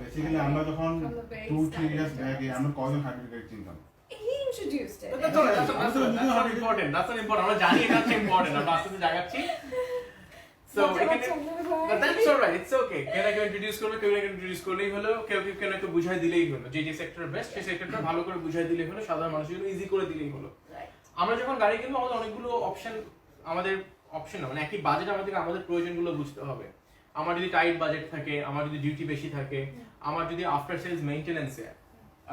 Basically আমরা যখন From the very 2-3 years starting. ব্যাকে আমরা কজন হাইব্রিড গাড়ি চিনতাম He introduced it. That's all right. That's not important. That's not important. আমরা জানি এটা হচ্ছে important. আমরা আস্তে আস্তে জাগাচ্ছি। So but that's all right. It's okay. কেউ না কেউ introduce করবে, কেউ না কেউ introduce করলেই হলো, কেউ না কেউ বুঝাই দিলেই হলো। যে সেক্টর বেস্ট সেই সেক্টরটা ভালো করে বুঝাই দিলেই হলো, সাধারণ মানুষের জন্য ইজি করে দিলেই হলো। Right. আমরা যখন গাড়ি কিনবো আমাদের অনেকগুলো অপশন আমাদের অপশন না, মানে একই বাজেট আমাদেরকে আমাদের প্রয়োজনগুলো বুঝতে হবে। আমার যদি টাইট বাজেট থাকে, আমার যদি ডিউটি বেশি থাকে, আমার যদি আফটার সেলস মেইনটেনেন্সে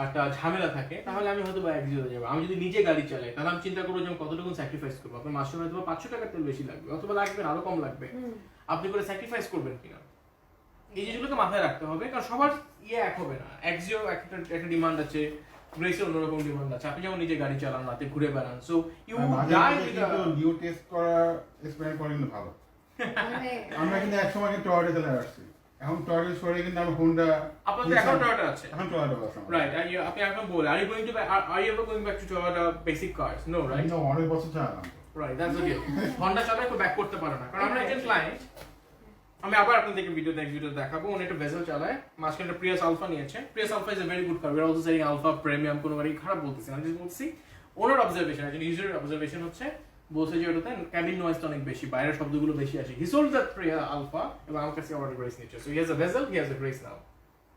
একটা ঝামেলা থাকে, তাহলে আমি হয়তো বা এক্সিওতে যাবো। আমি যদি নিজে গাড়ি চালাই তাহলে আমি চিন্তা করবো যে আমি কতটুকু স্যাক্রিফাইস করবো। আপনার মাসে হয়তো 500 টাকার তেল বেশি লাগবে, অথবা লাগবে না, আরো কম লাগবে, আপনি করে স্যাক্রিফাইস করবেন কিনা, এই জিনিসগুলোকে মাথায় রাখতে হবে। কারণ সবার এক হবে না, এক্সিও একটা ডিমান্ড আছে, গ্রেসের অন্যরকম ডিমান্ড আছে। আপনি যেমন নিজে গাড়ি চালান, রাতে ঘুরে বেড়ান, so you die with new taste করা এক্সপেরিমেন্ট করা কিন্তু ভালো। মানে আমরা কিন্তু একসময় কিন্তু টয়োটা চালাই আসছি, এখন টয়োটা সরে কিন্তু আমরা হোন্ডা। আপনাদের এখন টয়োটা আছে, এখন টয়োটা আছে রাইট? আপনি এখন বলে are you going to are you ever going back to Toyota basic curse? No, right? কিন্তু অনেক বছর চালালাম। Right, that's okay. হন্ডা চালায় কেউ ব্যাক করতে পারে না, কারণ আমরা একজন ক্লায়েন্ট। আমি আবার আপনাদেরকে ভিডিও দেখাবো। উনি একটা ভেসেল চালায়, মাঝখানে একটা প্রিয়াস আলফা নিয়েছে। Prius Alpha is a very good car, we are also selling Alpha premium. কোনো গাড়ি খারাপ বলতেছি না, আমি জাস্ট বলছি ওনার অবজারভেশন, একজন ইউজারের অবজারভেশন হচ্ছে, বলছে যে ওটাতে ক্যাবিন নয়েজটা অনেক বেশি, বাইরের শব্দগুলো বেশি আসে। He sold that Prius alpha এবং আমার কাছে অর্ডার গ্রেস নিচ্ছে। So he has a Vezel, he has a Grace now.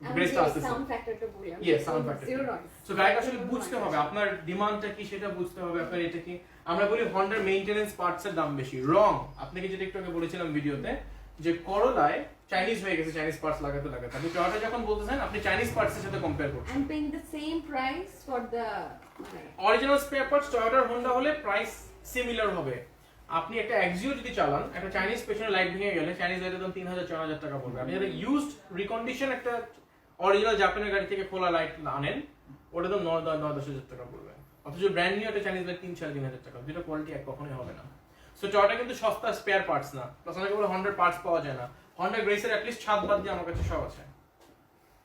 গ্রেসটা আসতেছে। সাউন্ড ফ্যাক্টরটা বললাম, yes, sound factor. Zero noise. So গাড়িটা আসলে বুঝতে হবে, আপনার ডিমান্ডটা কি সেটা বুঝতে হবে, আপনার এটা কি। আমরা বলি হন্ডার মেইনটেনেন্স পার্টস এর দাম বেশি, রং। আপনাকে যেটা একটু আগে বলেছিলাম ভিডিওতে, যে করোলায় চাইনিজ হয়ে গেছে, চাইনিজ পার্টস লাগাতে লাগাতে। আপনি টয়োটা যখন বলতেছেন, আপনি চাইনিজ পার্টস এর সাথে কম্পেয়ার করছেন। I'm paying the same price for the original spare parts Toyota আর হোন্ডা হলে প্রাইস সিমিলার হবে। আপনি একটা এক্সিও যদি চালান, একটা চাইনিজ পেছনে লাইট ভেঙে গেলে চাইনিজ লাইটের দাম 3000-4000 টাকা পড়বে। আপনি যদি ইউজড রিকন্ডিশন একটা অরিজিনাল জাপানের গাড়ি থেকে খোলা লাইট আনেন, ওটা দাম 9-10 হাজার টাকা পড়বে। অথচ ব্র্যান্ড নিউ একটা চাইনিজ লাইট 3-3.5 হাজার টাকা, যেটা কোয়ালিটি এক কখনোই হবে না। সো টয়োটা কিন্তু সস্তা স্পেয়ার পার্টস না, প্লাস অনেকে বলে হন্ডার পার্টস পাওয়া যায় না। হন্ডা গ্রেসের অ্যাটলিস্ট ছাদ বাদ দিয়ে আমার কাছে সব আছে।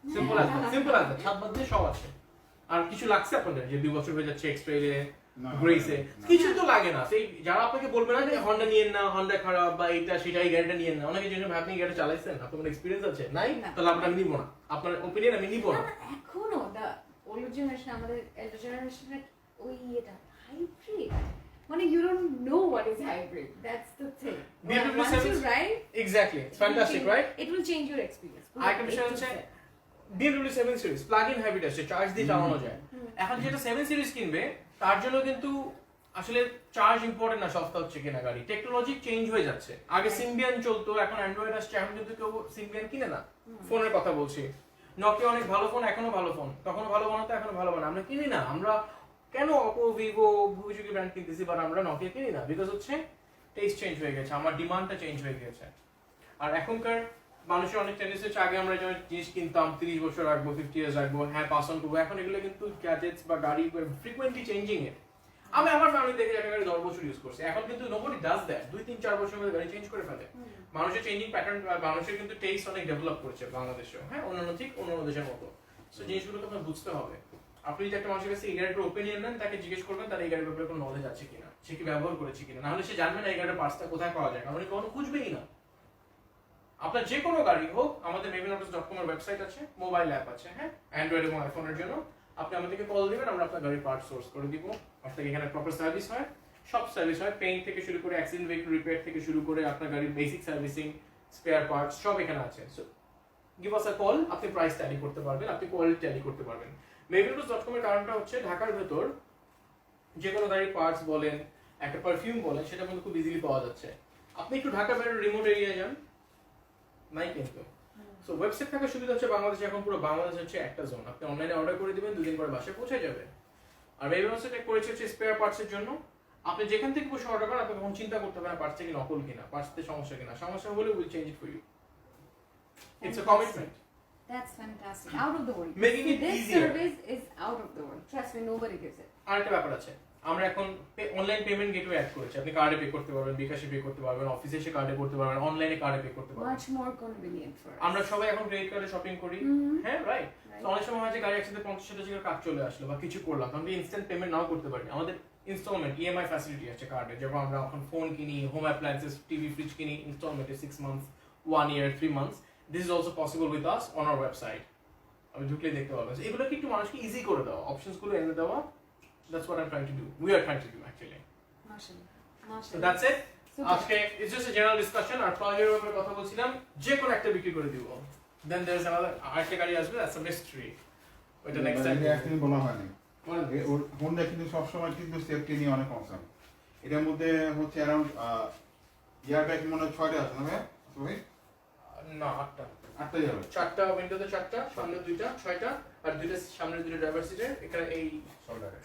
সিম্পল আছে, সিম্পল আছে, ছাদ বাদ দিয়ে সব আছে। আর কিছু লাগছে আপনাদের যে 2 বছর হয়ে যাচ্ছে এক্সট্রেলে গ্রেসে? কিছু তো লাগে না। সেই যারা আপনাকে বলবে না যে হন্ডা নিয়েন না, হন্ডা খারাপ বা এটা সেটা, এই গাড়িটা নিয়েন না, অনেকে জিজ্ঞেস আপনি গাড়ি চালাইছেন, আপনার এক্সপিরিয়েন্স আছে? নাই, তাহলে আপনার নিব না, আপনার ওপিনিয়ন আমি নিব না। এখনো দা ওল্ড জেনারেশন, আমাদের এল্ডার জেনারেশনের ওই এটা হাইব্রিড, মানে you don't know what is hybrid. That's the thing. BMW Once you 7 ride, Exactly, it's fantastic, right? it will change your experience. আরেকটা বিষয় হচ্ছে BMW 7 সিরিজ প্লাগ-ইন হাইব্রিড আছে, চার্জ দিয়ে চালানো যায়। এখন যেটা 7 সিরিজ কিনবে তার জন্য কিন্তু আসলে চার্জ ইম্পর্টেন্ট না, সস্তা হচ্ছে কিনা গাড়ি। টেকনোলজি চেঞ্জ হয়ে যাচ্ছে। আগে সিম্বিয়ান চলতো, এখন অ্যান্ড্রয়েড আসছে, এখন কিন্তু কেউ সিম্বিয়ান কিনে না। ফোনের কথা বলছি, নকিয়া অনেক ভালো ফোন, এখনো ভালো ফোন, তখনও ভালো বানাতো, এখনো ভালো বানায়। আমরা কিনি না। আমরা কেন অপো, ভিভো, ভুজুকি ব্র্যান্ড কিনতেছি, বাট আমরা নকিয়া কিনি না? বিকজ হচ্ছে টেস্ট চেঞ্জ হয়ে গেছে, আমার ডিমান্ডটা চেঞ্জ হয়ে গেছে। আর এখনকার মানুষের অনেক টেন্ডেন্সি হচ্ছে, আগে আমরা যেমন জিনিস কিনতাম 30 বছর রাখবো, 50 ইয়ার্স রাখবো, হ্যাঁ পাস অন করবো। এখন এগুলো কিন্তু গ্যাজেটস বা গাড়ি ফ্রিকোয়েন্টলি চেঞ্জিং এর। আমি আমার ফ্যামিলি দেখে একটা গাড়ি 10 বছর ইউজ করছে, এখন কিন্তু নোবডি ডাজ দ্যাট। 2-3-4 বছরের মধ্যে গাড়ি চেঞ্জ করে ফেলে। মানুষের চেঞ্জিং প্যাটার্ন, মানুষের কিন্তু টেস্ট অনেক ডেভেলপ করেছে বাংলাদেশেও, হ্যাঁ অন্যান্য ঠিক অন্যান্য দেশের মতো। সো জিনিসগুলোকে আপনার বুঝতে হবে। আপনি যদি একটা মানুষের কাছে এই গাড়িটার ওপিনিয়ন নেন, তাকে জিজ্ঞেস করবেন তার এই গাড়ির ব্যাপারে কোনো নলেজ আছে কিনা, সে কি ব্যবহার করেছে কিনা, নাহলে সে জানবে না এই গাড়ির পার্টসটা কোথায় পাওয়া যায়, কারণ উনি কখনো খুঁজবেই না। আপনার যে কোনো গাড়ি হোক, আমাদের mevinautos.com এর ওয়েবসাইট আছে, মোবাইল অ্যাপ আছে, হ্যাঁ অ্যান্ড্রয়েড এবং আইফোনের জন্য। আপনি আমাদেরকে কল দিবেন, আমরা আপনার গাড়ির পার্ট সোর্স করে দিব। আপনাকে এখানে প্রপার সার্ভিস হয়, সব সার্ভিস হয়, পেইন্ট থেকে শুরু করে অ্যাক্সিডেন্ট ভেহিকল রিপেয়ার থেকে শুরু করে আপনার গাড়ির বেসিক সার্ভিসিং, স্পেয়ার পার্টস সব এখানে আছে। So give us a call, আপনি প্রাইস ট্যালি করতে পারবেন, আপনি কোয়ালিটি ট্যালি করতে পারবেন। mevinautos.com এর কারণটা হচ্ছে ঢাকার ভেতর যে কোনো গাড়ির পার্টস বলেন, একটা পারফিউম বলেন, সেটা কিন্তু খুব ইজিলি পাওয়া যাচ্ছে। আপনি একটু ঢাকা বাইরের রিমোট এরিয়া যান, নাই কিন্তু। সো ওয়েবসাইট থাকার সুবিধা হচ্ছে বাংলাদেশে এখন পুরো বাংলাদেশ হচ্ছে একটা জোন। আপনি অনলাইনে অর্ডার করে দিবেন, 2 দিন পরে বাসায় পৌঁছে যাবে। আর mevinautos এটা করেছে হচ্ছে স্পেয়ার পার্টসের জন্য। আপনি যেখান থেকে বসে অর্ডার করেন, আপনি কখন চিন্তা করতে হবে না পার্টসটা কি নকল কিনা, পার্টসতে সমস্যা কিনা। সমস্যা হলে will change it for you. It's a commitment. That's fantastic. Out of the world. Making it This easier. service is out of the world. Trust me, nobody gives it. আরেকটা ব্যাপার আছে, আমরা এখন অনলাইন পেমেন্ট গেটওয়ে অ্যাড করেছি। আপনি কার্ডে pay করতে পারবেন, বিকাশে পে করতে পারবেন, অফিসে এসে কার্ডে করতে পারবেন, অনলাইনে কার্ডে পে করতে পারবেন। Much more convenient for us. আমরা সবাই এখন ক্রেডিট কার্ডে শপিং করি, হ্যাঁ রাইট। তো অনেক সময় হয় যে গাড়ি একসাথে 50,000 কাজ চলে আসলো বা কিছু করলাম, আমরা ইনস্ট্যান্ট পেমেন্ট নাও করতে পারি। আমাদের ইনস্টলমেন্ট ইএমআই ফ্যাসিলিটি আছে কার্ডে। যখন আমরা এখন ফোন কিনি, হোম অ্যাপ্লায়েন্সেস, টিভি, ফ্রিজ কিনি, ইনস্টলমেন্টে 6 months, 1 year, 3 months, this is also possible with us on our website. আমি ঢুকলে দেখতে পারবেন। এগুলো কি একটু মানুষকে ইজি করে দেওয়া, অপশনস গুলো এনে দেওয়া। That's what I'm trying to do. We are trying to do actually. Mashallah. So that's it. আজকে it's just a general discussion. আর প্লাগের ব্যাপারে কথা বলছিলাম, যে কোনো একটা বিক্রি করে দিব। Then there's another আরেকটা গাড়ি আসবে, that's a mystery. ওইটা নেক্সট টাইম একদিন বলা হয়নি। হোন্ডা কিন্তু সবসময় কিন্তু সেফটি নিয়ে অনেক কনসার্ন। এটার মধ্যে হচ্ছে অ্যারাউন্ড গিয়ার ব্যাগ মনে হয় 6টা আছে না ভাই? সবাই না 8টা 8টাই যাবে। 4টা উইন্ডোতে 4টা, সামনে 2টা 6টা, আর 2টা সামনের 2টা ড্রাইভার সিটের, এখানে এই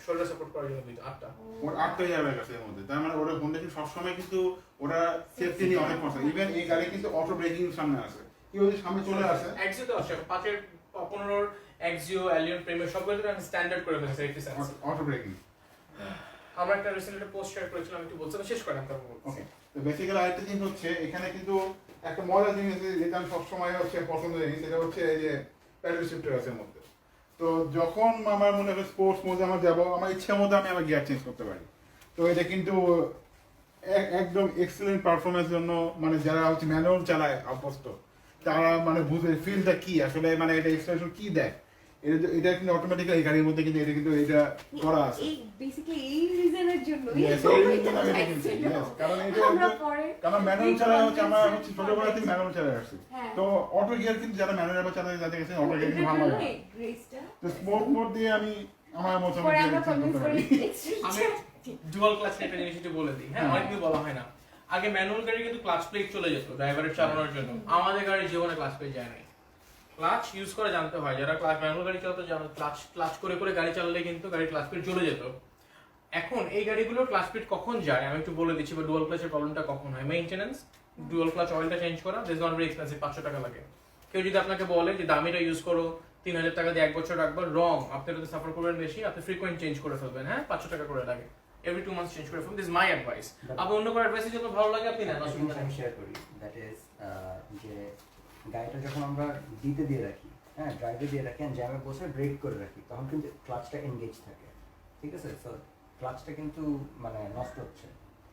শোল্ডার সাপোর্ট করার জন্য 2টা 8টা। ওর 8টাই যাবে আছে এর মধ্যে। তার মানে ওরা হোন্ডা কিন্তু সবসময় কিন্তু ওরা সেফটি নিয়ে অনেক কথা। ইভেন এই গাড়ি কিন্তু অটো ব্রেকিং সামনে আছে। কি যদি সামনে চলে আসে এক্সিও তো আছে 5-এর 15-র এক্সিও অ্যালিয়ন প্রিমিয়ার সবগুলোতে আমি স্ট্যান্ডার্ড করে ফেলেছি সেফটি সেন্স। Auto breaking. আমরা একটা রিসেন্টলি পোস্ট শেয়ার করেছিলাম, একটু বলছিলাম শেষ করেন তারপর বলছি। ওকে। তো বেসিক্যালি আরেকটা জিনিস হচ্ছে এখানে কিন্তু একটা মজার জিনিস আছে যেটা আমি সবসময় হচ্ছে পছন্দ করি, সেটা হচ্ছে এই যে প্যাডেল শিফটার আছে এর মধ্যে। তো যখন আমার মনে হয় স্পোর্টস মোডে আমার যাবো, আমার ইচ্ছা মতো আমি আমার গিয়ার চেঞ্জ করতে পারি। তো এটা কিন্তু একদম এক্সেলেন্ট পারফরমেন্সের জন্য মানে যারা হচ্ছে ম্যানুয়াল চালায় অভ্যস্ত তারা মানে বুঝে ফিলটা কি আসলে, মানে এটা এক্সপ্রেশন কি দেয়। এটা কিন্তু অটোমেটিক্যালি এই গাড়ির মধ্যে কিন্তু এটা করা আছে। এই বেসিক্যালি এই রিজনের জন্য Yes, এই reason আমি এটা কিনছি, yes, কারণ এটা কারণ ম্যানুয়াল চালায় হচ্ছে আমরা হচ্ছে ছোটবেলা থেকে ম্যানুয়াল চালায় আসছি। হ্যাঁ। তো অটো গিয়ার কিন্তু যারা ম্যানুয়াল চালায় যাদের কাছে অটো গিয়ার কিন্তু ভালো লাগে। তো স্পোর্ট মোড দিয়ে আমি আমার মতো পরে আমরা কনভিন্স করি আমি ডুয়াল ক্লাচ একটা জিনিস একটু বলে দিই, হ্যাঁ অনেক কিছু বলা হয় না। আগে ম্যানুয়াল গাড়ি কিন্তু ক্লাচ প্লেট চলে যেত ড্রাইভারের চালানোর জন্য, আমাদের গাড়ির জীবনে ক্লাচ প্লেট যায় নাই। ক্লাচ ইউজ করে জানতে হয়, যারা ক্লাচ ম্যানুয়াল গাড়ি চালাতো জানো, ক্লাচ করে করে গাড়ি চালালে কিন্তু গাড়ির ক্লাচ প্লেট চলে যেত। এখন এই গাড়িগুলোর ক্লাচ প্লেট কখন যায় আমি একটু বলে দিচ্ছি, বা ডুয়াল ক্লাচের প্রবলেমটা কখন হয়। মেইনটেনেন্স, ডুয়াল ক্লাচ অয়েলটা চেঞ্জ করা, দিস নট ভেরি এক্সপেন্সিভ, 500 টাকা লাগে। কেউ যদি আপনাকে বলে যে দামিটা ইউজ করো 3000 টাকা দিয়ে 1 বছর রাখবেন, রং, আপনি যদি সাফার করবেন বেশি, আপনি ফ্রিকোয়েন্ট চেঞ্জ করে ফেলবেন, হ্যাঁ 500 টাকা করে লাগে, এভরি 2 মান্থস চেঞ্জ করে ফেলবেন। This my advice. আপনি অন্য কোনো অ্যাডভাইসের জন্য ভালো লাগে আপনি নেন, অসুবিধা নেই। আমি শেয়ার করি, দ্যাট ইজ যে গাড়িটা যখন আমরা দিতে দিয়ে রাখি, হ্যাঁ ড্রাইভে দিয়ে রাখি, আর জ্যামে বসে ব্রেক করে রাখি, তখন কিন্তু ক্লাচটা এনগেজ থাকে, ঠিক আছে? সো ক্লাচটা কিন্তু মানে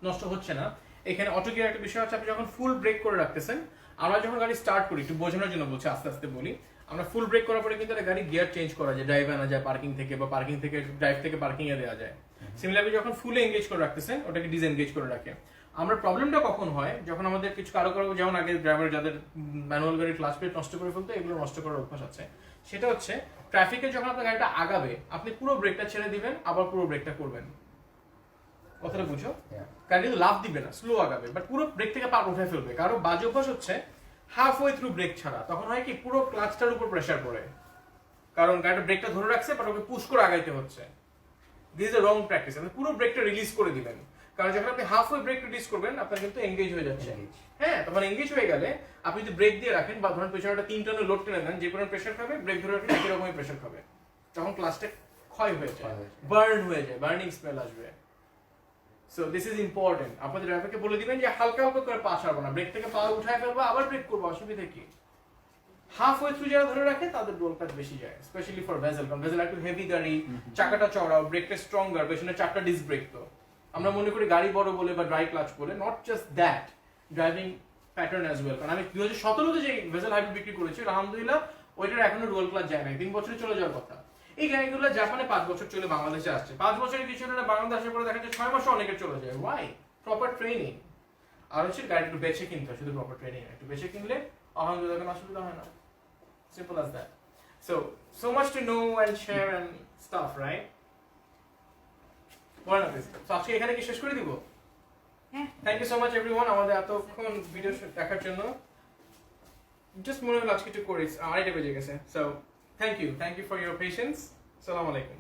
নষ্ট হচ্ছে না। এখানে অটো গিয়ার একটা বিষয় হচ্ছে, আপনি যখন ফুল ব্রেক করে রাখতেছেন, আমরা যখন গাড়ি স্টার্ট করি, একটু বোঝানোর জন্য বলছি, আস্তে আস্তে বলি, আমরা ফুল ব্রেক করার পরে কিন্তু গাড়ি গিয়ার চেঞ্জ করা যায়, ড্রাইভে আনা যায় পার্কিং থেকে, বা পার্কিং থেকে ড্রাইভ থেকে পার্কিং এ দেওয়া যায়। সিমিলারলি যখন ফুলে এনগেজ করে রাখতেছেন, ওটাকে ডিসএনগেজ করে রাখে। আমরা প্রবলেমটা কখন হয়, যখন আমাদের কিছু কারো যেমন আগে ড্রাইভার যাদের ম্যানুয়াল গাড়ির ক্লাচ প্লেট নষ্ট করে ফেলতো, এগুলো নষ্ট করার অভ্যাস আছে। সেটা হচ্ছে ট্রাফিকে যখন আপনার গাড়িটা আগাবে, আপনি পুরো ব্রেকটা ছেড়ে দিবেন, আবার পুরো ব্রেকটা করবেন। কথাটা বুঝো, গাড়ি কিন্তু লাফ দিবে না, স্লো আগাবে, বাট পুরো ব্রেক থেকে পা উঠে ফেলবে। কারো বাজে অভ্যাস হচ্ছে হাফ ওয়ে থ্রু ব্রেক ছাড়া, তখন হয় কি পুরো ক্লাচটার উপর প্রেসার পড়ে, কারণ গাড়িটা ব্রেকটা ধরে রাখছে বাট ওকে পুশ করে আগাইতে হচ্ছে। This is a wrong practice. আপনি পুরো ব্রেকটা রিলিজ করে দিবেন, কারণ যখন আপনি হাফ ওয়ে ব্রেক রিলিজ করবেন, আপনার কিন্তু এঙ্গেজ হয়ে যাচ্ছে। হ্যাঁ, তখন এঙ্গেজ হয়ে গেলে আপনি যদি ব্রেক দিয়ে রাখেন, বা ধরুন পেছনে একটা 3 টনের লোড টেনে নেন, যে কোনো প্রেসার খাবে, ব্রেক ধরে রাখলে একই রকমই প্রেসার খাবে, তখন ক্লাচটা ক্ষয় হয়ে যায়, বার্ন হয়ে যায়, বার্নিং স্মেল আসবে। So this is important. আপনাদের ড্রাইভারকে বলে দিবেন যে হালকা হালকা করে পা ছাড়বো না, ব্রেক থেকে পা উঠায় ফেলবো, আবার ব্রেক করবো, অসুবিধা কি? হাফ ওয়ে থ্রু যারা ধরে রাখে তাদের ডুয়াল ক্লাচ বেশি যায়, স্পেশালি ফর ভেসেল, কারণ ভেসেল একটু হেভি গাড়ি, চাকাটা চওড়া, ব্রেকটা স্ট্রঙ্গার, পেছনে 4টা ডিস্ক ব্রেক। তো আমরা মনে করি গাড়ি বড় বলে বা ড্রাই ক্লাচ বলে, not just that, driving pattern as well. কারণ আমি 2017-তে যে ভেসেল হাইব্রিড বিক্রি করেছি, আলহামদুলিল্লাহ ওইটার এখনো ডুয়াল ক্লাচ যায় না, 3 বছরে চলে যাওয়ার কথা। এই গাড়িগুলো জাপানে 5 বছর চলে বাংলাদেশে আসছে, 5 বছরের কিছু না, বাংলাদেশের পরে দেখা যায় 6 মাসে অনেকের চলে যায়। ওয়াই? Proper training. আর হচ্ছে গাড়ি একটু বেছে কিনতে হয়, শুধু প্রপার ট্রেনিং একটু বেছে কিনলে আলহামদুলিল্লাহ কোনো অসুবিধা হয় না। Simple as that. So much to know and share and stuff, right? বলেন আপনি। তো আজকে এখানে কি শেষ করে দিব? হ্যাঁ। Thank you so much everyone আমাদের এতক্ষণ ভিডিও দেখার জন্য। Just মনে হলো আজকে একটু করি, 2:30 বেজে গেছে। So thank you for your patience. Assalamu alaikum.